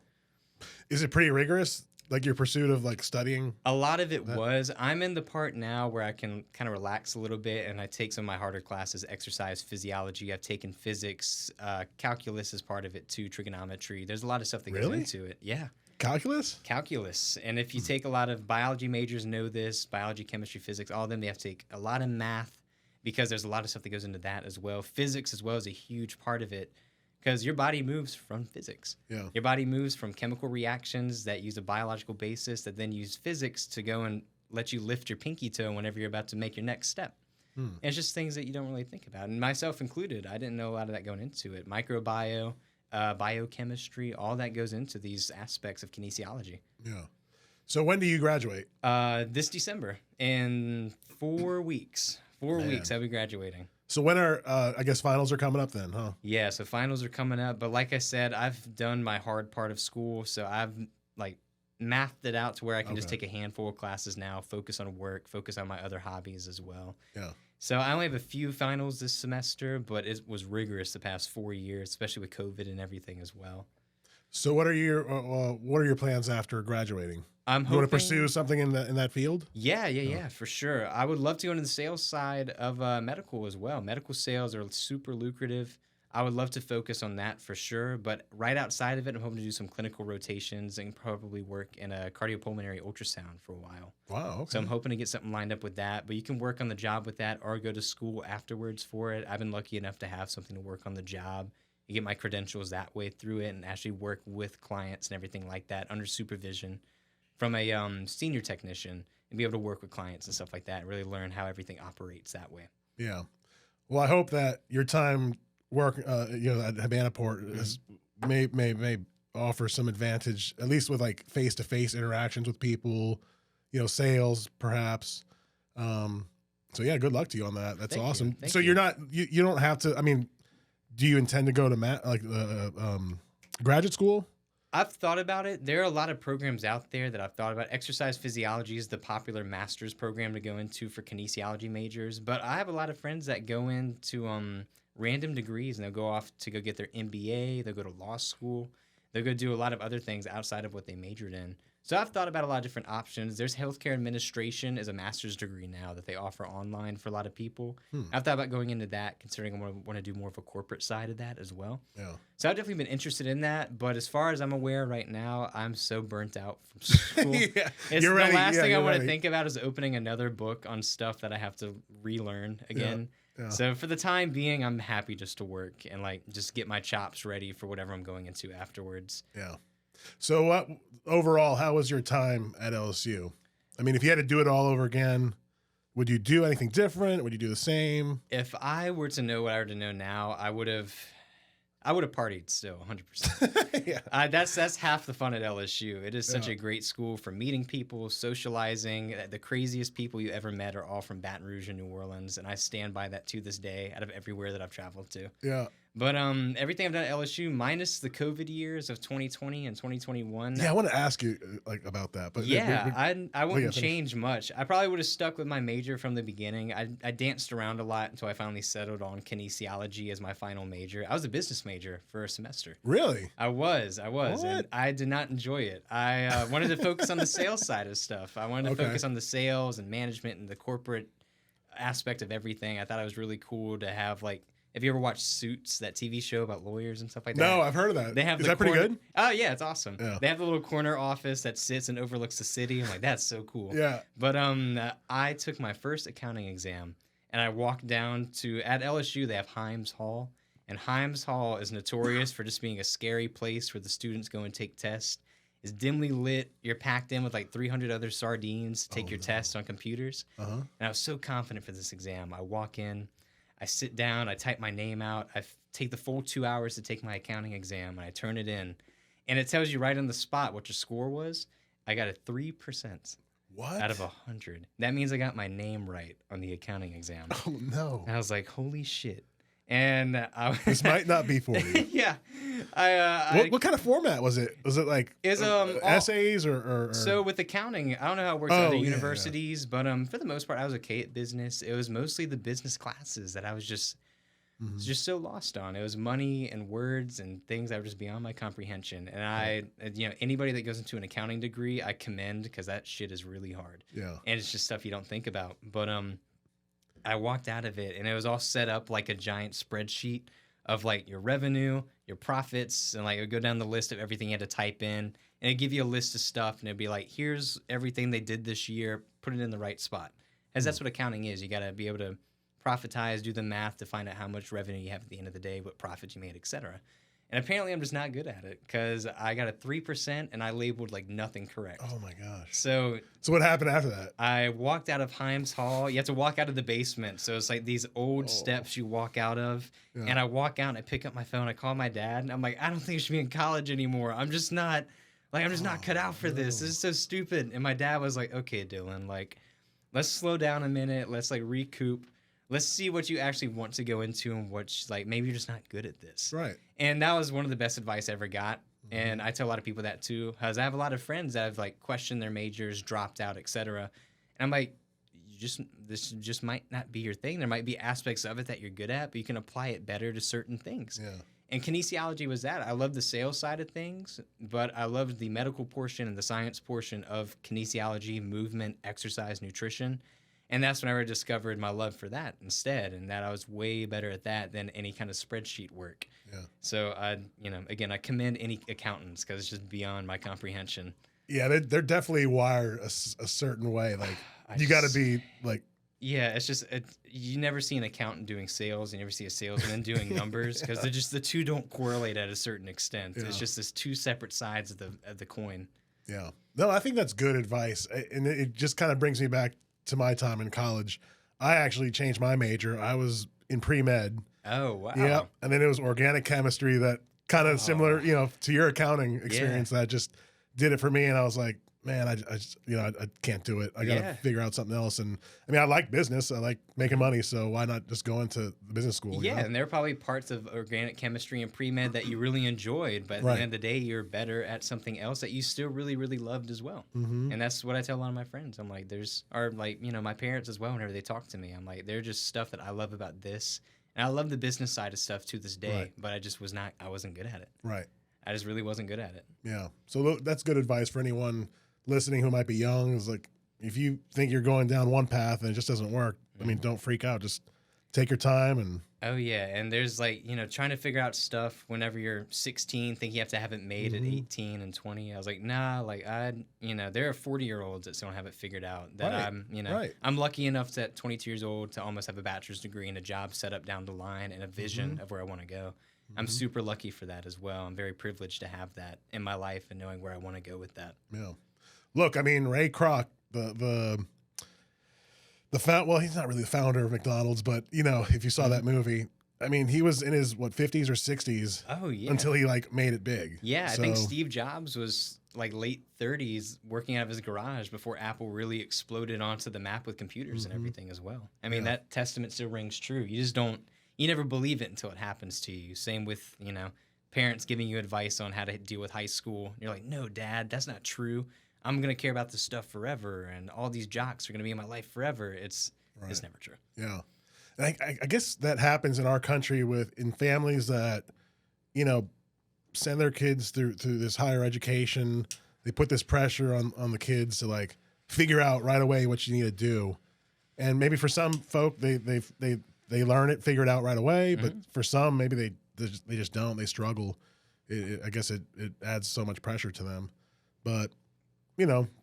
Is it pretty rigorous, like your pursuit of like studying? A lot of it was. I'm in the part now where I can kind of relax a little bit, and I take some of my harder classes, exercise, physiology. I've taken physics, calculus is part of it too, trigonometry. There's a lot of stuff that goes into it. Yeah. Calculus? Calculus. And if you take a lot of biology majors know this, biology, chemistry, physics, all of them, they have to take a lot of math, because there's a lot of stuff that goes into that as well. Physics as well is a huge part of it, because your body moves from physics. Yeah. Your body moves from chemical reactions that use a biological basis that then use physics to go and let you lift your pinky toe whenever you're about to make your next step. And it's just things that you don't really think about. And myself included, I didn't know a lot of that going into it. Microbiome, biochemistry, all that goes into these aspects of kinesiology. Yeah. So when do you graduate? This December, in 4 weeks. 4 weeks I'll be graduating. So when are, I guess finals are coming up then, huh? Yeah, so finals are coming up. But like I said, I've done my hard part of school. So I've like mathed it out to where I can just take a handful of classes now, focus on work, focus on my other hobbies as well. Yeah. So I only have a few finals this semester, but it was rigorous the past 4 years, especially with COVID and everything as well. So what are your plans after graduating? I'm hoping, you want to pursue something in that field? Yeah, for sure. I would love to go into the sales side of medical as well. Medical sales are super lucrative. I would love to focus on that for sure. But right outside of it, I'm hoping to do some clinical rotations and probably work in a cardiopulmonary ultrasound for a while. Wow. Okay. So I'm hoping to get something lined up with that. But you can work on the job with that or go to school afterwards for it. I've been lucky enough to have something to work on the job. You get my credentials that way through it and actually work with clients and everything like that under supervision from a senior technician and be able to work with clients and stuff like that and really learn how everything operates that way. Yeah. Well, I hope that your time at Habana Port may offer some advantage, at least with like face-to-face interactions with people, sales perhaps. So yeah, good luck to you on that. That's awesome. Thank so you. you're not, you don't have to, I mean, do you intend to go to graduate school? I've thought about it. There are a lot of programs out there that I've thought about. Exercise physiology is the popular master's program to go into for kinesiology majors. But I have a lot of friends that go into random degrees, and they'll go off to go get their MBA. They'll go to law school. They'll go do a lot of other things outside of what they majored in. So I've thought about a lot of different options. There's healthcare administration as a master's degree now that they offer online for a lot of people. I've thought about going into that, considering I want to do more of a corporate side of that as well. Yeah. So I've definitely been interested in that. But as far as I'm aware right now, I'm so burnt out from school. Yeah, it's you're the ready. last thing I want ready. to think about is opening another book on stuff that I have to relearn again. Yeah. So for the time being, I'm happy just to work and just get my chops ready for whatever I'm going into afterwards. Yeah. So overall, how was your time at LSU? I mean, if you had to do it all over again, would you do anything different? Would you do the same? If I were to know what I were to know now, I would have partied still 100%. Yeah. That's half the fun at LSU. It is such a great school for meeting people, socializing. The craziest people you ever met are all from Baton Rouge and New Orleans, and I stand by that to this day out of everywhere that I've traveled to. Yeah. But everything I've done at LSU, minus the COVID years of 2020 and 2021. Yeah, I want to ask you about that. But I wouldn't change much. I probably would have stuck with my major from the beginning. I danced around a lot until I finally settled on kinesiology as my final major. I was a business major for a semester. Really? I was. What? And I did not enjoy it. I wanted to focus on the sales side of stuff. I wanted to focus on the sales and management and the corporate aspect of everything. I thought it was really cool to have have you ever watched Suits, that TV show about lawyers and stuff like that? No, I've heard of that. Is that pretty good? Oh, yeah, it's awesome. Yeah. They have the little corner office that sits and overlooks the city. I'm like, that's so cool. Yeah. But I took my first accounting exam, and I walked down at LSU, they have Himes Hall. And Himes Hall is notorious for just being a scary place where the students go and take tests. It's dimly lit. You're packed in with 300 other sardines to take your test on computers. Uh-huh. And I was so confident for this exam. I walk in. I sit down, I type my name out, I take the full 2 hours to take my accounting exam, and I turn it in. And it tells you right on the spot what your score was. I got a 3%. What? Out of 100. That means I got my name right on the accounting exam. Oh, no. And I was like, holy shit. And this might not be for you. Yeah. What kind of format was it? Was it essays or? So with accounting, I don't know how it works at other universities, but for the most part, I was okay at business. It was mostly the business classes that I was just so lost on. It was money and words and things that were just beyond my comprehension. And anybody that goes into an accounting degree, I commend, because that shit is really hard. Yeah. And it's just stuff you don't think about. But I walked out of it, and it was all set up like a giant spreadsheet of your revenue, your profits, and it would go down the list of everything you had to type in, and it'd give you a list of stuff, and it'd be like, here's everything they did this year, put it in the right spot. Because that's what accounting is. You got to be able to profitize, do the math to find out how much revenue you have at the end of the day, what profits you made, etc. And apparently I'm just not good at it, because I got a 3% and I labeled nothing correct. Oh my gosh. So what happened after that? I walked out of Himes Hall. You have to walk out of the basement. So it's these old steps you walk out of. Yeah. And I walk out and I pick up my phone. I call my dad, and I'm like, I don't think I should be in college anymore. I'm just not not cut out for this. This is so stupid. And my dad was like, okay, Dylan, let's slow down a minute. Let's recoup. Let's see what you actually want to go into, and maybe you're just not good at this. Right. And that was one of the best advice I ever got. Mm-hmm. And I tell a lot of people that too, because I have a lot of friends that have questioned their majors, dropped out, etc. And I'm like, this just might not be your thing. There might be aspects of it that you're good at, but you can apply it better to certain things. Yeah. And kinesiology was that. I love the sales side of things, but I loved the medical portion and the science portion of kinesiology, movement, exercise, nutrition. And that's when I discovered my love for that instead, and that I was way better at that than any kind of spreadsheet work. Yeah. So I commend any accountants, because it's just beyond my comprehension. Yeah, they're definitely wired a certain way. You got to be Yeah, it's just you never see an accountant doing sales. You never see a salesman doing numbers, because the two don't correlate at a certain extent. Yeah. It's just this two separate sides of the coin. Yeah. No, I think that's good advice, and it just kind of brings me back to my time in college. I actually changed my major. I was in pre-med. Oh, wow. Yeah. And then it was organic chemistry that kind of similar, to your accounting experience that just did it for me. And I was like, man, I just, I can't do it. I got to figure out something else. And I mean, I like business. I like making money. So why not just go into the business school? Yeah. And there are probably parts of organic chemistry and pre-med that you really enjoyed, but at the end of the day, you're better at something else that you still really, really loved as well. Mm-hmm. And that's what I tell a lot of my friends. I'm like, my parents as well, whenever they talk to me, I'm like, they're just stuff that I love about this. And I love the business side of stuff to this day, but I wasn't good at it. Right. I just really wasn't good at it. Yeah. So that's good advice for anyone listening who might be young. Is like, if you think you're going down one path and it just doesn't work, I mean, don't freak out. Just take your time and. Oh yeah, and there's trying to figure out stuff whenever you're 16, think you have to have it made at 18 and 20. I was like, nah, there are 40-year-olds that still don't have it figured out. That I'm lucky enough to at 22 years old to almost have a bachelor's degree and a job set up down the line and a vision of where I want to go. I'm super lucky for that as well. I'm very privileged to have that in my life and knowing where I want to go with that. Yeah. Look, I mean, Ray Kroc, the he's not really the founder of McDonald's, but if you saw that movie, I mean, he was in his 50s or 60s. Oh yeah. Until he made it big. Yeah, I think Steve Jobs was late 30s working out of his garage before Apple really exploded onto the map with computers and everything as well. I mean, that testament still rings true. You never believe it until it happens to you. Same with, parents giving you advice on how to deal with high school. You're like, no, Dad, that's not true. I'm going to care about this stuff forever, and all these jocks are going to be in my life forever. It's never true. Yeah. And I guess that happens in our country in families that, send their kids through this higher education. They put this pressure on the kids to figure out right away what you need to do. And maybe for some folk, they learn it, figure it out right away. But for some, maybe they just don't. They struggle. I guess it adds so much pressure to them. But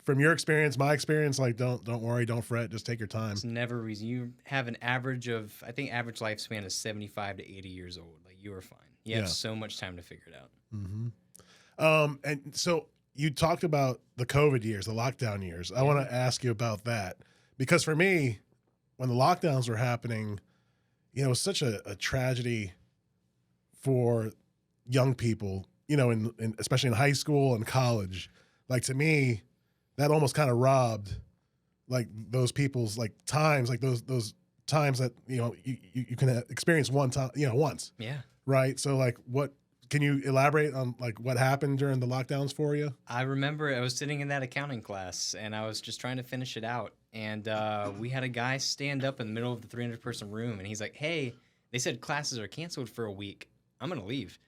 from your experience, my experience, don't worry, don't fret, just take your time. It's never a reason. You have an average lifespan is 75 to 80 years old. You are fine. You have so much time to figure it out. Mm-hmm. And so you talked about the COVID years, the lockdown years. I want to ask you about that because for me, when the lockdowns were happening, it was such a tragedy for young people, especially in high school and college. To me, that almost kind of robbed those people's times, those times that you can experience one time, once. Yeah. Right. So what can you elaborate on what happened during the lockdowns for you? I remember I was sitting in that accounting class and I was just trying to finish it out, and we had a guy stand up in the middle of the 300-person room, and he's like, "Hey, they said classes are canceled for a week. I'm gonna leave."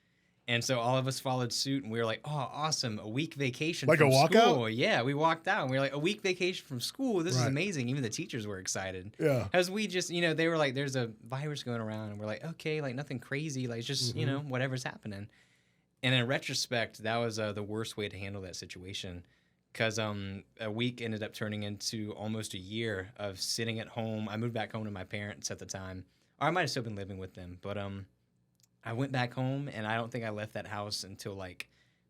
And so all of us followed suit, and we were like, "Oh, awesome! A week vacation from a walkout?" School." Yeah, we walked out, and we were like, "A week vacation from school. This is amazing." Even the teachers were excited. Yeah, as we just, they were like, "There's a virus going around," and we're like, "Okay, nothing crazy, just whatever's happening." And in retrospect, that was the worst way to handle that situation, because a week ended up turning into almost a year of sitting at home. I moved back home to my parents at the time, or I might have still been living with them, but I went back home, and I don't think I left that house until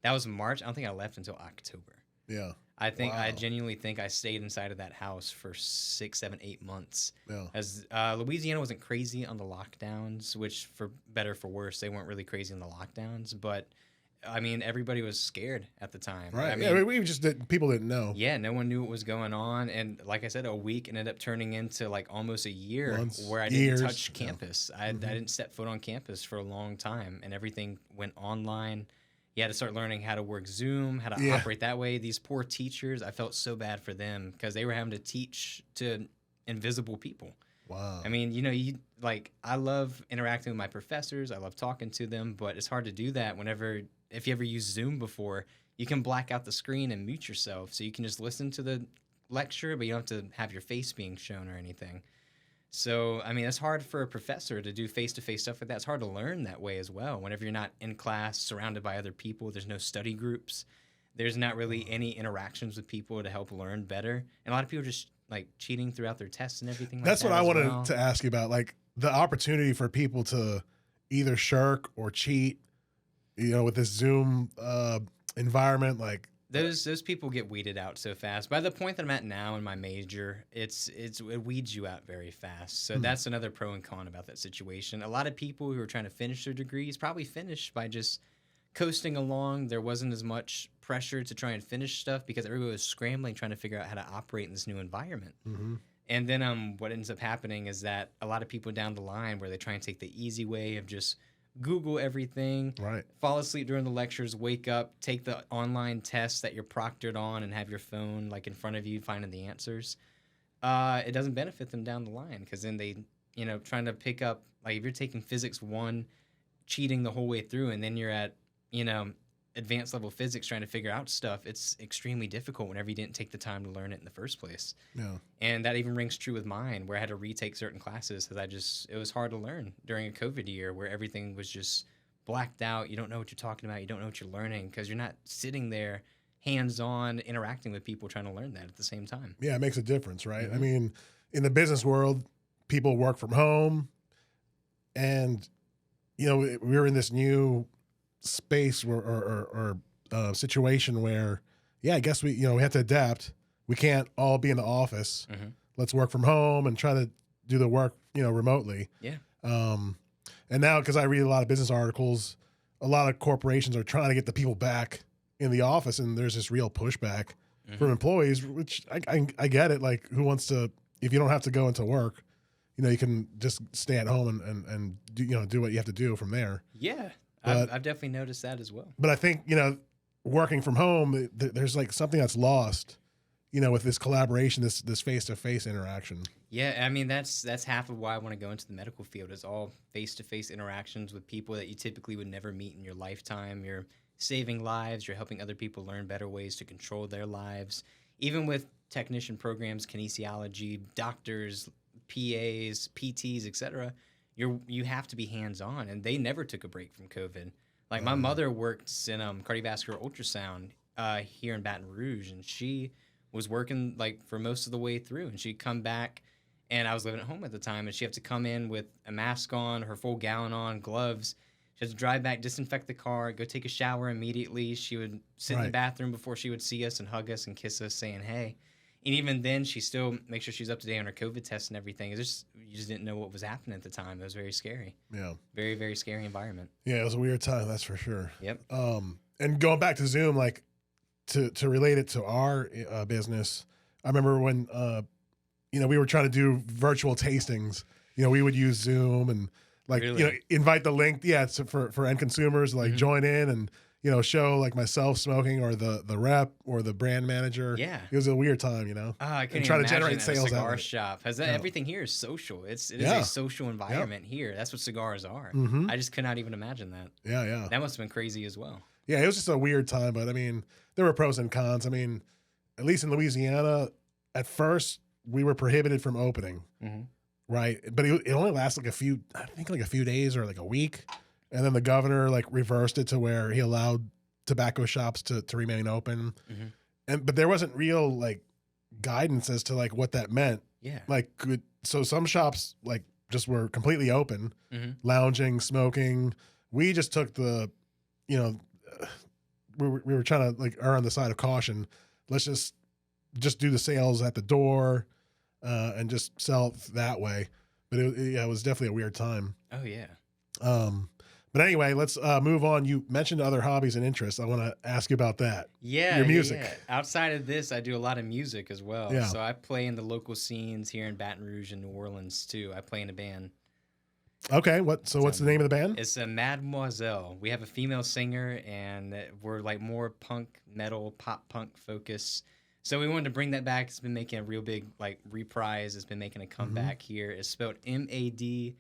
that was March. I don't think I left until October. Yeah. I genuinely think I stayed inside of that house for 6, 7, 8 months. Yeah. As Louisiana wasn't crazy on the lockdowns, which for better or for worse, they weren't really crazy on the lockdowns. But I mean, everybody was scared at the time. Right. I mean, we just people didn't know. Yeah, no one knew what was going on, and like I said, a week ended up turning into almost a year where I didn't touch campus. I didn't step foot on campus for a long time, and everything went online. You had to start learning how to work Zoom, how to operate that way. These poor teachers, I felt so bad for them because they were having to teach to invisible people. Wow. I mean, I love interacting with my professors. I love talking to them, but it's hard to do that if you ever used Zoom before, you can black out the screen and mute yourself. So you can just listen to the lecture, but you don't have to have your face being shown or anything. So, I mean, it's hard for a professor to do face-to-face stuff like that. It's hard to learn that way as well. Whenever you're not in class, surrounded by other people, there's no study groups. There's not really any interactions with people to help learn better. And a lot of people just, cheating throughout their tests and everything like that. That's what I wanted to ask you about, the opportunity for people to either shirk or cheat, with this Zoom environment, Those people get weeded out so fast. By the point that I'm at now in my major, it weeds you out very fast. So that's another pro and con about that situation. A lot of people who are trying to finish their degrees probably finish by just coasting along. There wasn't as much pressure to try and finish stuff because everybody was scrambling, trying to figure out how to operate in this new environment. Mm-hmm. And then what ends up happening is that a lot of people down the line where they try and take the easy way of just Google everything, right, fall asleep during the lectures, wake up, take the online tests that you're proctored on and have your phone like in front of you finding the answers. It doesn't benefit them down the line because then they, trying to pick up, like if you're taking physics 1, cheating the whole way through, and then you're at, advanced level physics trying to figure out stuff, it's extremely difficult whenever you didn't take the time to learn it in the first place. Yeah. And that even rings true with mine, where I had to retake certain classes because it was hard to learn during a COVID year where everything was just blacked out. You don't know what you're talking about. You don't know what you're learning because you're not sitting there hands-on interacting with people trying to learn that at the same time. Yeah, it makes a difference, right? Mm-hmm. I mean, in the business world, people work from home, and we're in this new space or situation where, I guess we have to adapt. We can't all be in the office. Mm-hmm. Let's work from home and try to do the work, remotely. Yeah. And now, because I read a lot of business articles, a lot of corporations are trying to get the people back in the office, and there's this real pushback from employees, which I get it. Like, who wants to, if you don't have to go into work, you can just stay at home and do what you have to do from there. Yeah. I've definitely noticed that as well. But I think, working from home, there's like something that's lost, with this collaboration, this face-to-face interaction. Yeah, I mean, that's half of why I want to go into the medical field, is all face-to-face interactions with people that you typically would never meet in your lifetime. You're saving lives. You're helping other people learn better ways to control their lives. Even with technician programs, kinesiology, doctors, PAs, PTs, etc., you have to be hands-on, and they never took a break from COVID. Like, my mother worked in cardiovascular ultrasound here in Baton Rouge, and she was working like for most of the way through, and she'd come back, and I was living at home at the time, and she'd have to come in with a mask on, her full gown on, gloves. She had to drive back, disinfect the car, go take a shower immediately. She would sit in the bathroom before she would see us and hug us and kiss us, saying, hey. And even then, she still makes sure she's up to date on her COVID tests and everything. You just didn't know what was happening at the time. It was very scary. Yeah. Very, very scary environment. Yeah, it was a weird time, that's for sure. Yep. And going back to Zoom, like to relate it to our business, I remember when we were trying to do virtual tastings. We would use Zoom and invite the link, for end consumers, like join in and show like myself smoking or the rep or the brand manager. Yeah, it was a weird time, I couldn't try imagine to generate sales. A cigar shop has that. Everything here is social. It is a social environment here. That's what cigars are. Mm-hmm. I just could not even imagine that. Yeah. That must have been crazy as well. Yeah, it was just a weird time, but I mean, there were pros and cons. I mean, at least in Louisiana, at first we were prohibited from opening, right? But it only lasted like a few days or like a week. And then the governor like reversed it to where he allowed tobacco shops to remain open. But there wasn't real like guidance as to like what that meant. Yeah. Like so some shops like just were completely open, lounging, smoking. We just took the, we were trying to like err on the side of caution. Let's just do the sales at the door and just sell that way. But it was definitely a weird time. Oh yeah. But anyway, let's move on. You mentioned other hobbies and interests. I want to ask you about that. Yeah. Your music. Yeah. Outside of this, I do a lot of music as well. Yeah. So I play in the local scenes here in Baton Rouge and New Orleans too. I play in a band. Okay. What's the name of the band? It's a Mademoiselle. We have a female singer, and we're like more punk, metal, pop punk focus. So we wanted to bring that back. It's been making a real big like reprise. It's been making a comeback here. It's spelled Madmoiselle.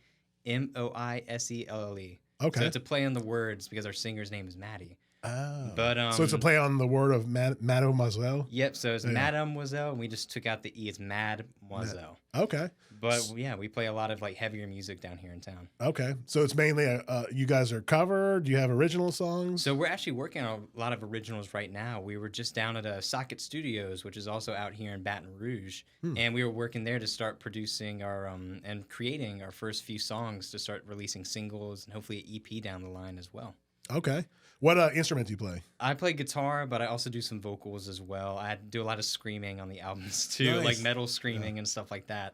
Okay. So it's a play on the words because our singer's name is Maddie. Oh. But so it's a play on the word of Mademoiselle? Yep. So it's Mademoiselle, and we just took out the E. It's Mademoiselle. Okay. But yeah, we play a lot of like heavier music down here in town. Okay. So it's mainly you guys are covered. Do you have original songs? So we're actually working on a lot of originals right now. We were just down at Socket Studios, which is also out here in Baton Rouge, and we were working there to start producing our and creating our first few songs to start releasing singles and hopefully an EP down the line as well. Okay. What instrument do you play? I play guitar, but I also do some vocals as well. I do a lot of screaming on the albums too, Nice. like metal screaming and stuff like that.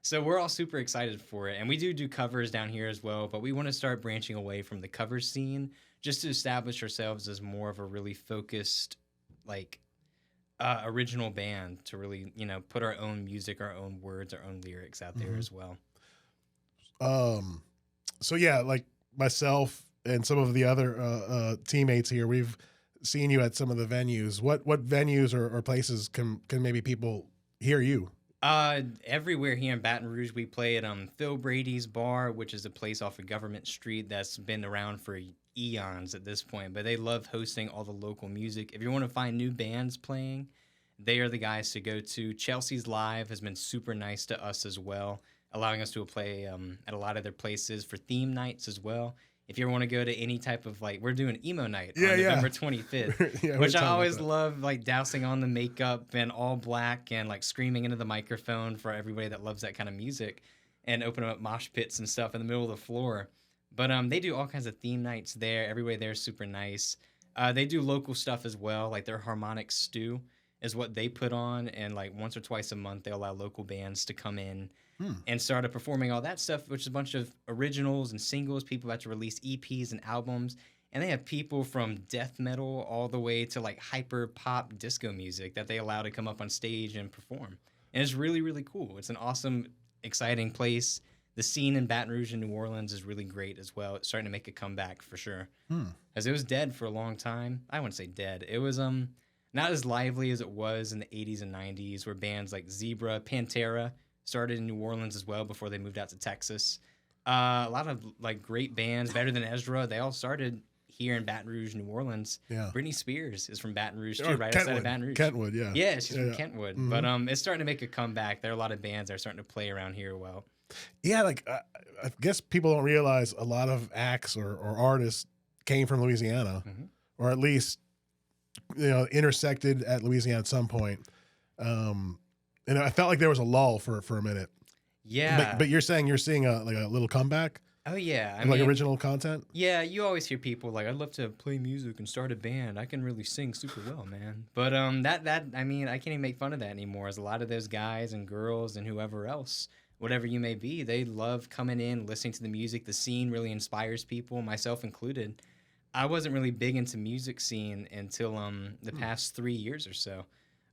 So we're all super excited for it. And we do covers down here as well, but we want to start branching away from the cover scene just to establish ourselves as more of a really focused, like, original band to really, put our own music, our own words, our own lyrics out there as well. So yeah, like myself and some of the other teammates here, we've seen you at some of the venues. What venues or places can maybe people hear you? Everywhere here in Baton Rouge, we play at Phil Brady's Bar, which is a place off of Government Street that's been around for eons at this point. But they love hosting all the local music. If you want to find new bands playing, they are the guys to go to. Chelsea's Live has been super nice to us as well, allowing us to play at a lot of their places for theme nights as well. If you ever want to go to any type of, like, we're doing emo night on November 25th, which I always love, like, dousing on the makeup and all black and, like, screaming into the microphone for everybody that loves that kind of music and opening up mosh pits and stuff in the middle of the floor. But they do all kinds of theme nights there. Everybody there is super nice. They do local stuff as well, like their Harmonic Stew is what they put on, and, like, once or twice a month they allow local bands to come in and started performing all that stuff, which is a bunch of originals and singles. People about to release EPs and albums, and they have people from death metal all the way to, like, hyper pop disco music that they allow to come up on stage and perform. And it's really, really cool. It's an awesome, exciting place. The scene in Baton Rouge and New Orleans is really great as well. It's starting to make a comeback for sure. Because it was dead for a long time. I wouldn't say dead. It was not as lively as it was in the 80s and 90s, where bands like Zebra, Pantera started in New Orleans as well before they moved out to Texas. A lot of, like, great bands, Better Than Ezra, they all started here in Baton Rouge, New Orleans. Yeah. Britney Spears is from Baton Rouge too, right outside of Baton Rouge. Kentwood, yeah. Yeah, she's from Kentwood. But it's starting to make a comeback. There are a lot of bands that are starting to play around here well. Yeah, like I guess people don't realize a lot of acts or artists came from Louisiana, or at least intersected at Louisiana at some point. And I felt like there was a lull for a minute. Yeah, but you're saying you're seeing a little comeback. Oh yeah, I mean, like original content. Yeah, you always hear people like, "I'd love to play music and start a band. I can really sing super well, man." But that I mean, I can't even make fun of that anymore. As a lot of those guys and girls and whoever else, whatever you may be, they love coming in, listening to the music. The scene really inspires people, myself included. I wasn't really big into music scene until the past 3 years or so.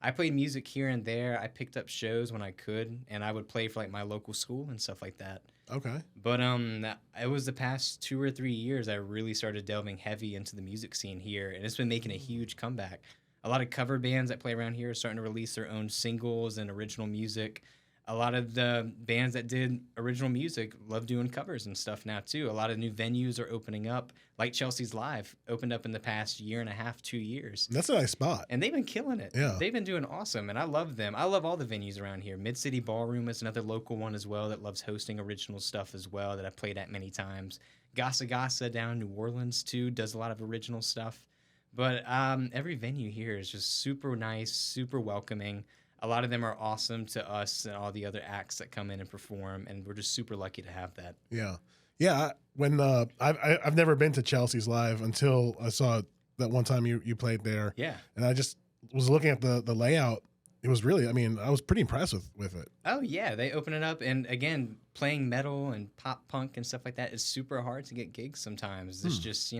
I played music here and there. I picked up shows when I could, and I would play for, like, my local school and stuff like that. Okay. But it was the past 2 or 3 years I really started delving heavy into the music scene here, and it's been making a huge comeback. A lot of cover bands that play around here are starting to release their own singles and original music. A lot of the bands that did original music love doing covers and stuff now, too. A lot of new venues are opening up, like Chelsea's Live opened up in the past year and a half, 2 years. That's a nice spot. And they've been killing it. Yeah. They've been doing awesome, and I love them. I love all the venues around here. Mid-City Ballroom is another local one as well that loves hosting original stuff as well that I've played at many times. Gasa Gasa down in New Orleans, too, does a lot of original stuff. But every venue here is just super nice, super welcoming. A lot of them are awesome to us and all the other acts that come in and perform, and we're just super lucky to have that. Yeah, yeah. When I've never been to Chelsea's Live until I saw that one time you played there. Yeah, and I just was looking at the layout. It was really, I mean, I was pretty impressed with it. Oh yeah, they open it up, and again, playing metal and pop punk and stuff like that is super hard to get gigs sometimes. It's just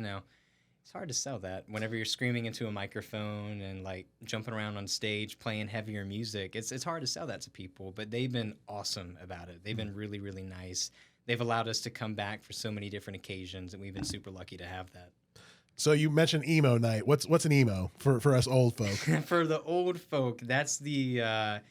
it's hard to sell that whenever you're screaming into a microphone and, like, jumping around on stage playing heavier music. It's hard to sell that to people, but they've been awesome about it. They've been really, really nice. They've allowed us to come back for so many different occasions, and we've been super lucky to have that. So you mentioned emo night. What's an emo for us old folk? For the old folk, that's it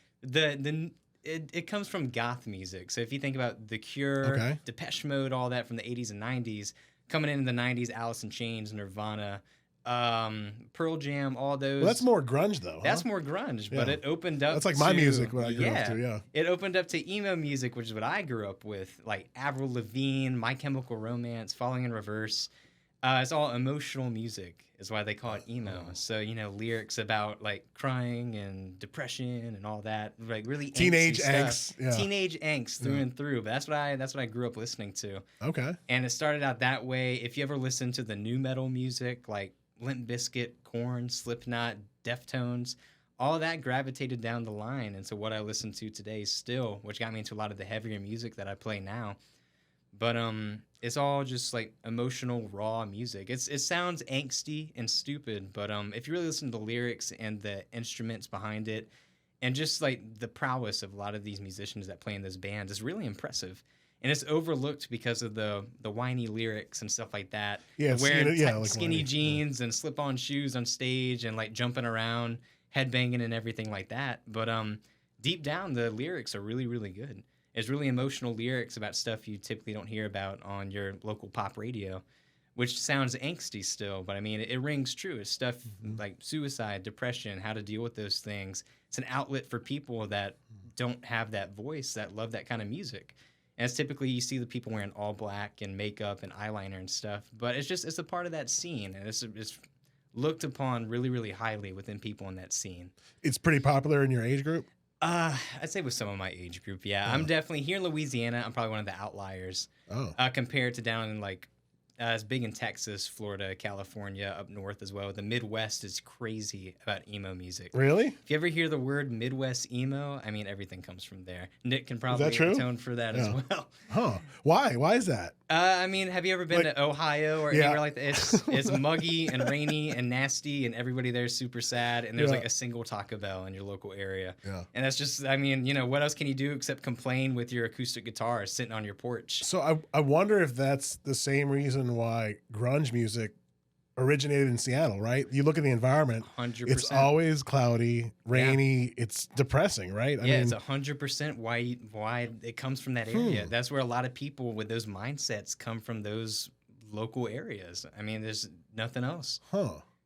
comes from goth music. So if you think about The Cure, Depeche Mode, all that from the 80s and 90s, coming in the 90s, Alice in Chains, Nirvana, Pearl Jam, all those. Well, that's more grunge, though. That's more grunge, but it opened up. That's like my music when I grew up, too, yeah. It opened up to emo music, which is what I grew up with, like Avril Lavigne, My Chemical Romance, Falling in Reverse. It's all emotional music, is why they call it emo. So, lyrics about, like, crying and depression and all that, like really teenage angst. Yeah. Teenage angst through and through. But that's what I grew up listening to. Okay. And it started out that way. If you ever listen to the new metal music, like Limp Bizkit, Korn, Slipknot, Deftones, all that gravitated down the line into what I listen to today still, which got me into a lot of the heavier music that I play now. But it's all just like emotional, raw music. It sounds angsty and stupid, but if you really listen to the lyrics and the instruments behind it, and just like the prowess of a lot of these musicians that play in those bands is really impressive. And it's overlooked because of the whiny lyrics and stuff like that. Yeah, wearing like skinny whiny. jeans and slip-on shoes on stage and like jumping around, headbanging and everything like that. But deep down, the lyrics are really, really good. It's really emotional lyrics about stuff you typically don't hear about on your local pop radio, which sounds angsty still, but I mean, it rings true. It's stuff like suicide, depression, how to deal with those things. It's an outlet for people that don't have that voice, that love that kind of music. And it's typically you see the people wearing all black and makeup and eyeliner and stuff, but it's a part of that scene, and it's looked upon really, really highly within people in that scene. It's pretty popular in your age group? I'd say with some of my age group, yeah. I'm definitely here in Louisiana. I'm probably one of the outliers. Compared to down in like it's big in Texas, Florida, California, up north as well. The Midwest is crazy about emo music. Really? If you ever hear the word Midwest emo, I mean, everything comes from there. Nick can probably atone for that as well. Huh. Why? Why is that? I mean, have you ever been to Ohio or anywhere like that? It's muggy and rainy and nasty, and everybody there is super sad, and there's like a single Taco Bell in your local area. Yeah. And that's just, I mean, you know, what else can you do except complain with your acoustic guitar sitting on your porch? So I wonder if that's the same reason why grunge music originated in Seattle, right? You look at the environment, 100%. It's always cloudy, rainy, it's depressing, right? I mean, it's 100% why it comes from that area. That's where a lot of people with those mindsets come from, those local areas. I mean, there's nothing else.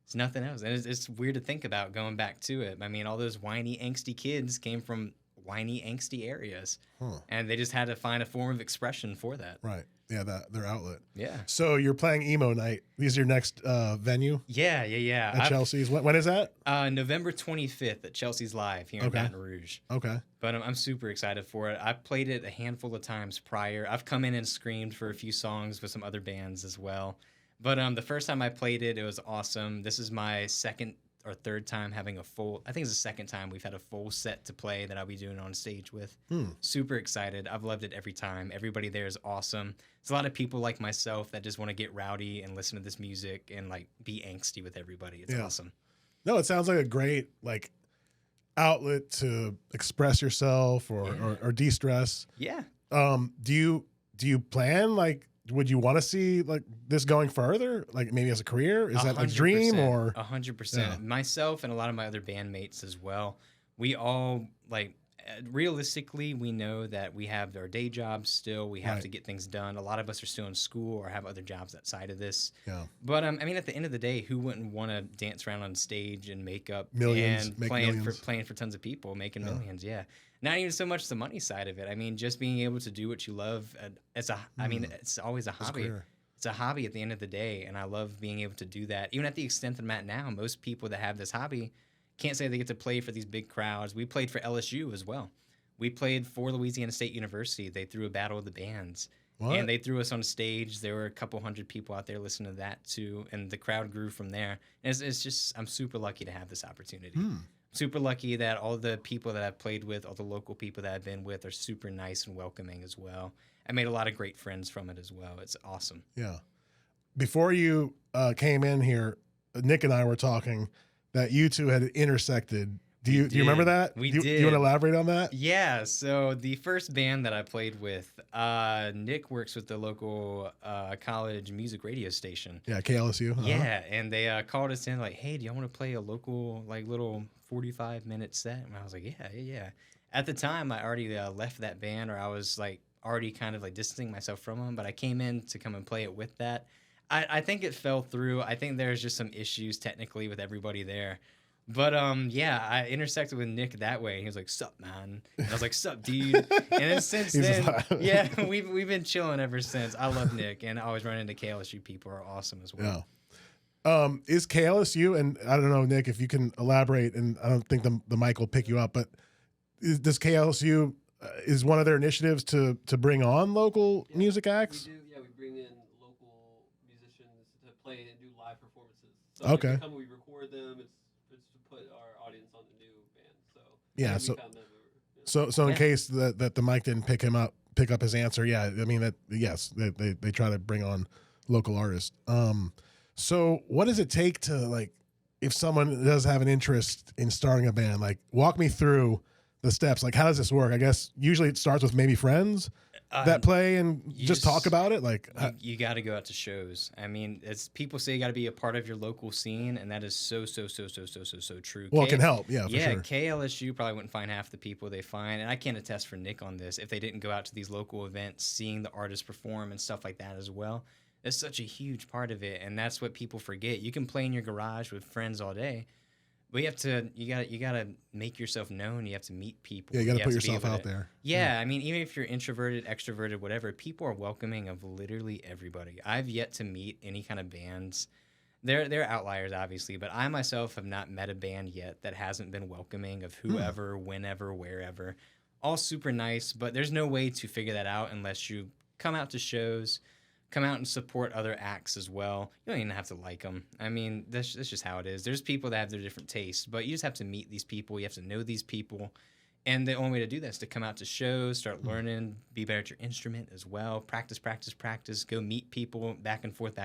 It's nothing else. And it's weird to think about going back to it. I mean, all those whiny, angsty kids came from whiny, angsty areas. And they just had to find a form of expression for that. Right. Yeah, their outlet. Yeah. So you're playing emo night. These are your next venue? Yeah. At Chelsea's. When is that? November 25th at Chelsea's Live here in Baton Rouge. Okay. But I'm super excited for it. I've played it a handful of times prior. I've come in and screamed for a few songs with some other bands as well. But the first time I played it, it was awesome. This is my second or third time having I think it's the second time we've had a full set to play that I'll be doing on stage with. Super excited. I've loved it every time. Everybody there is awesome. There's a lot of people like myself that just want to get rowdy and listen to this music and like be angsty with everybody. It's awesome. No, it sounds like a great like outlet to express yourself or de-stress. Yeah. Do you plan like, would you want to see like this going further, like maybe as a career? Is that a dream or 100%? Myself and a lot of my other bandmates as well. We all like realistically, we know that we have our day jobs still. We have to get things done. A lot of us are still in school or have other jobs outside of this. Yeah. But I mean, at the end of the day, who wouldn't want to dance around on stage and make up millions, and playing for tons of people, making millions? Yeah. Not even so much the money side of it. I mean, just being able to do what you love. I mean, it's always a hobby. It's a hobby at the end of the day, and I love being able to do that. Even at the extent that I'm at now, most people that have this hobby can't say they get to play for these big crowds. We played for LSU as well. We played for Louisiana State University. They threw a battle of the bands. What? And they threw us on stage. There were a couple hundred people out there listening to that too, and the crowd grew from there. And it's just, I'm super lucky to have this opportunity. Super lucky that all the people that I've played with, all the local people that I've been with are super nice and welcoming as well. I made a lot of great friends from it as well. It's awesome. Yeah. Before you came in here, Nick and I were talking that you two had intersected. Do you remember that? We did. Do you want to elaborate on that? Yeah. So the first band that I played with, Nick works with the local college music radio station. Yeah, KLSU. Yeah, and they called us in like, hey, do y'all want to play a local like little 45-minute set? And I was like, yeah. At the time, I already left that band, or I was like already kind of like distancing myself from them, but I came in to come and play it with that. I think it fell through. I think there's just some issues technically with everybody there. But I intersected with Nick that way. He was like, "Sup, man?" And I was like, "Sup, dude?" And then since then, we've been chilling ever since. I love Nick, and I always run into KLSU people who are awesome as well. Yeah. Is KLSU, and I don't know, Nick, if you can elaborate, and I don't think the mic will pick you up, but does KLSU is one of their initiatives to bring on local music acts? We do. Yeah, we bring in local musicians to play and do live performances. So okay. Every time we record them, it's to put our audience on the new band. So yeah. So in case that the mic didn't pick pick up his answer. Yeah, I mean yes, they try to bring on local artists. So what does it take to, like, if someone does have an interest in starting a band, like, walk me through the steps. Like, how does this work? I guess usually it starts with maybe friends that play and just talk about it. Like, you got to go out to shows. I mean, as people say, you got to be a part of your local scene, and that is so true. Well, it can help. Yeah, for sure. KLSU probably wouldn't find half the people they find, and I can't attest for Nick on this, if they didn't go out to these local events, seeing the artists perform and stuff like that as well. It's such a huge part of it, and that's what people forget. You can play in your garage with friends all day, but you gotta make yourself known. You have to meet people. Yeah, you gotta put yourself out there. Yeah, I mean, even if you're introverted, extroverted, whatever, people are welcoming of literally everybody. I've yet to meet any kind of bands. They're outliers, obviously, but I myself have not met a band yet that hasn't been welcoming of whoever, whenever, wherever. All super nice, but there's no way to figure that out unless you come out to shows. Come out and support other acts as well. You don't even have to like them. I mean, that's just how it is. There's people that have their different tastes, but you just have to meet these people. You have to know these people. And the only way to do that is to come out to shows, start learning, be better at your instrument as well. Practice, go meet people, back and forth,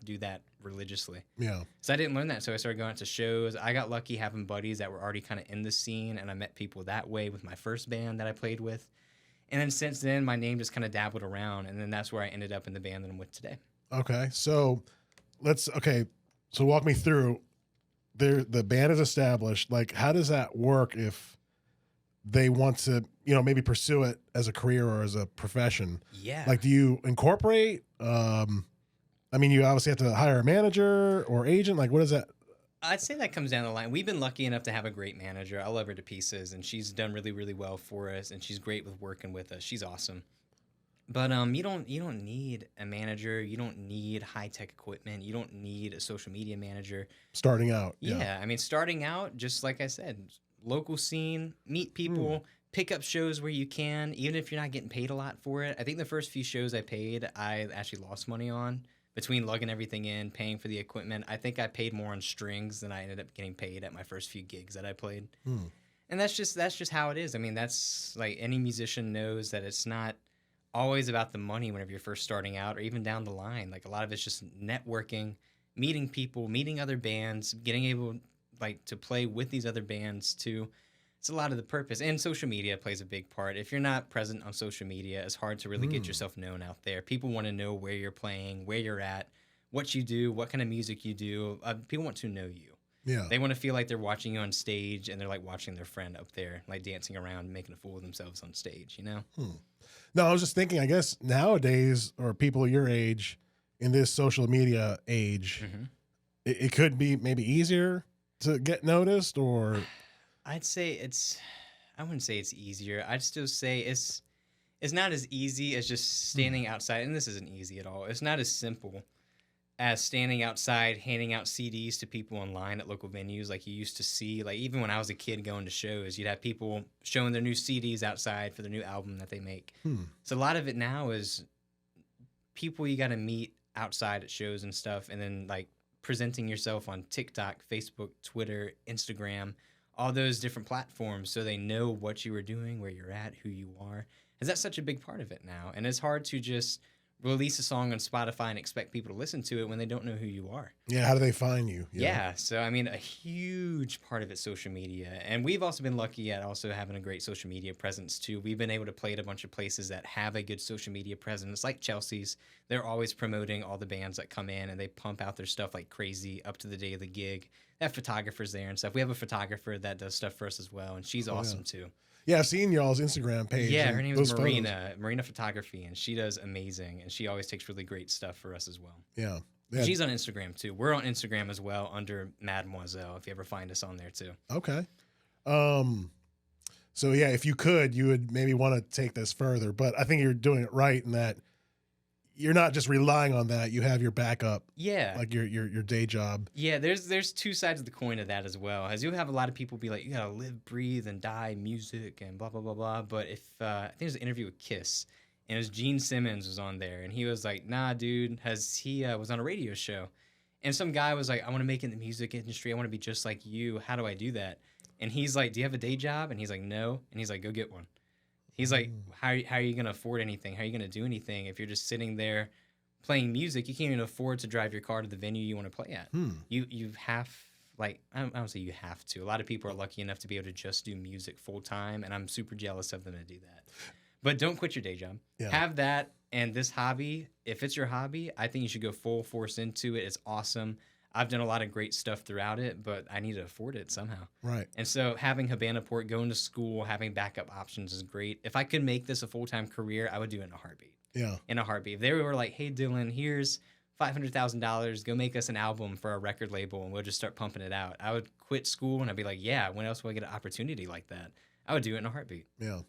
do that religiously. Yeah. So I didn't learn that, so I started going out to shows. I got lucky having buddies that were already kind of in the scene, and I met people that way with my first band that I played with. And then since then, my name just kind of dabbled around, and then that's where I ended up in the band that I'm with today. Okay, so so walk me through. The band is established. Like, how does that work if they want to, maybe pursue it as a career or as a profession? Yeah. Like, do you incorporate? I mean, you obviously have to hire a manager or agent. Like, what is that? I'd say that comes down the line. We've been lucky enough to have a great manager. I love her to pieces, and she's done really, really well for us, and she's great with working with us. She's awesome. But you don't need a manager. You don't need high-tech equipment. You don't need a social media manager. Starting out. Yeah. I mean, starting out, just like I said, local scene, meet people, pick up shows where you can, even if you're not getting paid a lot for it. I think the first few shows I paid, I actually lost money on. Between lugging everything in, paying for the equipment, I think I paid more on strings than I ended up getting paid at my first few gigs that I played. And that's just how it is. I mean, that's like any musician knows that it's not always about the money whenever you're first starting out or even down the line. Like, a lot of it's just networking, meeting people, meeting other bands, getting able to play with these other bands too. It's a lot of the purpose, and social media plays a big part. If you're not present on social media, it's hard to really get yourself known out there. People want to know where you're playing, where you're at, what you do, what kind of music you do. People want to know you. Yeah. They want to feel like they're watching you on stage, and they're like watching their friend up there, like dancing around, making a fool of themselves on stage, No, I was just thinking, I guess nowadays, or people your age in this social media age, it could be maybe easier to get noticed, or... I'd say I wouldn't say it's easier. I'd still say it's not as easy as just standing outside, and this isn't easy at all. It's not as simple as standing outside, handing out CDs to people online at local venues like you used to see. Like, even when I was a kid going to shows, you'd have people showing their new CDs outside for their new album that they make. So a lot of it now is people you got to meet outside at shows and stuff, and then presenting yourself on TikTok, Facebook, Twitter, Instagram, all those different platforms, so they know what you are doing, where you're at, who you are. Because that's such a big part of it now. And it's hard to just release a song on Spotify and expect people to listen to it when they don't know who you are. Yeah, how do they find you? Yeah, so I mean, a huge part of it's social media. And we've also been lucky at also having a great social media presence too. We've been able to play at a bunch of places that have a good social media presence, like Chelsea's. They're always promoting all the bands that come in, and they pump out their stuff like crazy up to the day of the gig. They have photographers there and stuff. We have a photographer that does stuff for us as well, and she's awesome too. Yeah, I've seen y'all's Instagram page. Yeah, her name is Marina Photography, and she does amazing, and she always takes really great stuff for us as well. Yeah. She's on Instagram too. We're on Instagram as well under Mademoiselle, if you ever find us on there too. Okay. So yeah, if you could, you would maybe want to take this further, but I think you're doing it right in that you're not just relying on that. You have your backup. Yeah. Like your day job. Yeah, there's two sides of the coin of that as well. As you have a lot of people be like, you gotta live, breathe, and die music and blah, blah, blah, blah. But if I think there's an interview with Kiss, and it was Gene Simmons was on there, and he was like, nah, dude, he was on a radio show. And some guy was like, I want to make it in the music industry. I want to be just like you. How do I do that? And he's like, do you have a day job? And he's like, no. And he's like, go get one. He's like, how are you going to afford anything? How are you going to do anything if you're just sitting there playing music? You can't even afford to drive your car to the venue you want to play at. You have, like, I don't say you have to. A lot of people are lucky enough to be able to just do music full time, and I'm super jealous of them to do that. But don't quit your day job. Yeah. Have that, and this hobby, if it's your hobby, I think you should go full force into it. It's awesome. I've done a lot of great stuff throughout it, but I need to afford it somehow. Right. And so having Habana Port, going to school, having backup options is great. If I could make this a full-time career, I would do it in a heartbeat. Yeah. In a heartbeat. If they were like, hey, Dylan, here's $500,000, go make us an album for a record label, and we'll just start pumping it out. I would quit school, and I'd be like, yeah, when else will I get an opportunity like that? I would do it in a heartbeat. Yeah.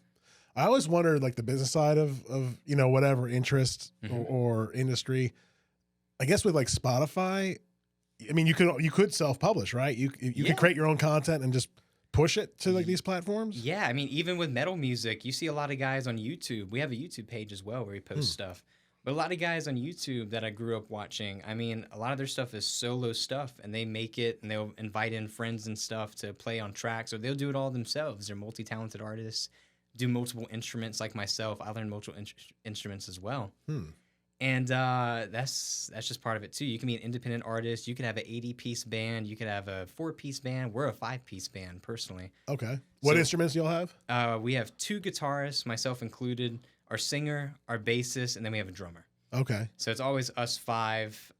I always wondered, like, the business side of whatever interest or industry. I guess with, like, Spotify, I mean, you could self-publish, right? You could create your own content and just push it to, like, these platforms. Yeah, I mean, even with metal music, you see a lot of guys on YouTube. We have a YouTube page as well where we post stuff. But a lot of guys on YouTube that I grew up watching, I mean, a lot of their stuff is solo stuff, and they make it, and they'll invite in friends and stuff to play on tracks, or they'll do it all themselves. They're multi-talented artists, do multiple instruments like myself. I learned multiple instruments as well. And that's just part of it, too. You can be an independent artist. You could have an 80-piece band. You could have a 4-piece band. We're a 5-piece band, personally. Okay. What instruments do y'all have? We have 2 guitarists, myself included, our singer, our bassist, and then we have a drummer. Okay. So it's always us 5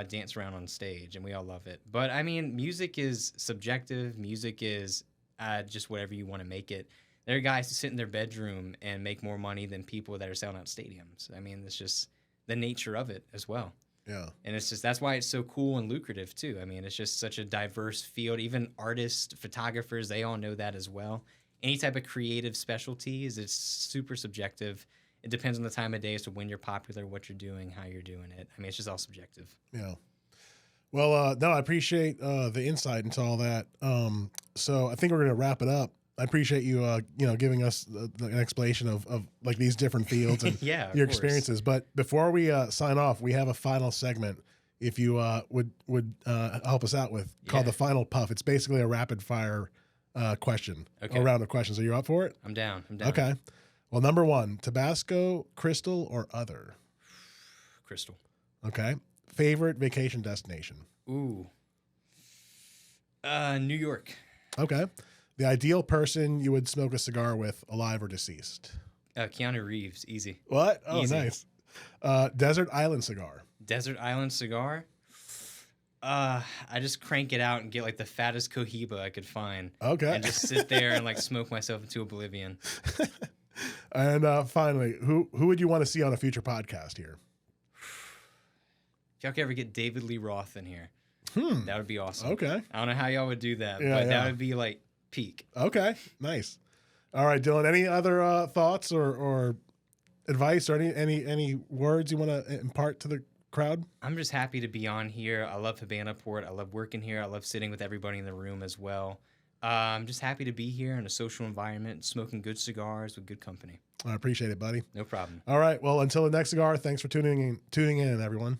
dance around on stage, and we all love it. But, I mean, music is subjective. Music is just whatever you want to make it. There are guys who sit in their bedroom and make more money than people that are selling out stadiums. I mean, it's just the nature of it as well. Yeah. And it's just, that's why it's so cool and lucrative too. I mean, it's just such a diverse field. Even artists, photographers, they all know that as well. Any type of creative specialties, it's super subjective. It depends on the time of day as to when you're popular, what you're doing, how you're doing it. I mean, it's just all subjective. Yeah. Well, no, I appreciate the insight into all that. So I think we're going to wrap it up. I appreciate you, giving us an explanation of like these different fields and your experiences. But before we sign off, we have a final segment. If you would help us out with called the Final Puff. It's basically a rapid fire question, a round of questions. Are you up for it? I'm down. Okay. Well, number 1, Tabasco, Crystal, or other? Crystal. Okay. Favorite vacation destination? Ooh. New York. Okay. The ideal person you would smoke a cigar with, alive or deceased? Keanu Reeves, easy. What? Oh, easy. Nice. Desert Island cigar. Desert Island cigar? I just crank it out and get like the fattest Cohiba I could find. Okay. And just sit there and like smoke myself into oblivion. And finally, who would you want to see on a future podcast here? If y'all could ever get David Lee Roth in here, that would be awesome. Okay. I don't know how y'all would do that, but that would be like peak. Okay, nice. All right, Dylan, any other thoughts or advice or any words you want to impart to the crowd? I'm just happy to be on here. I love Habana Port. I love working here. I love sitting with everybody in the room as well. I'm just happy to be here in a social environment, smoking good cigars with good company. I appreciate it, buddy. No problem. All right, well, until the next cigar, thanks for tuning in, everyone.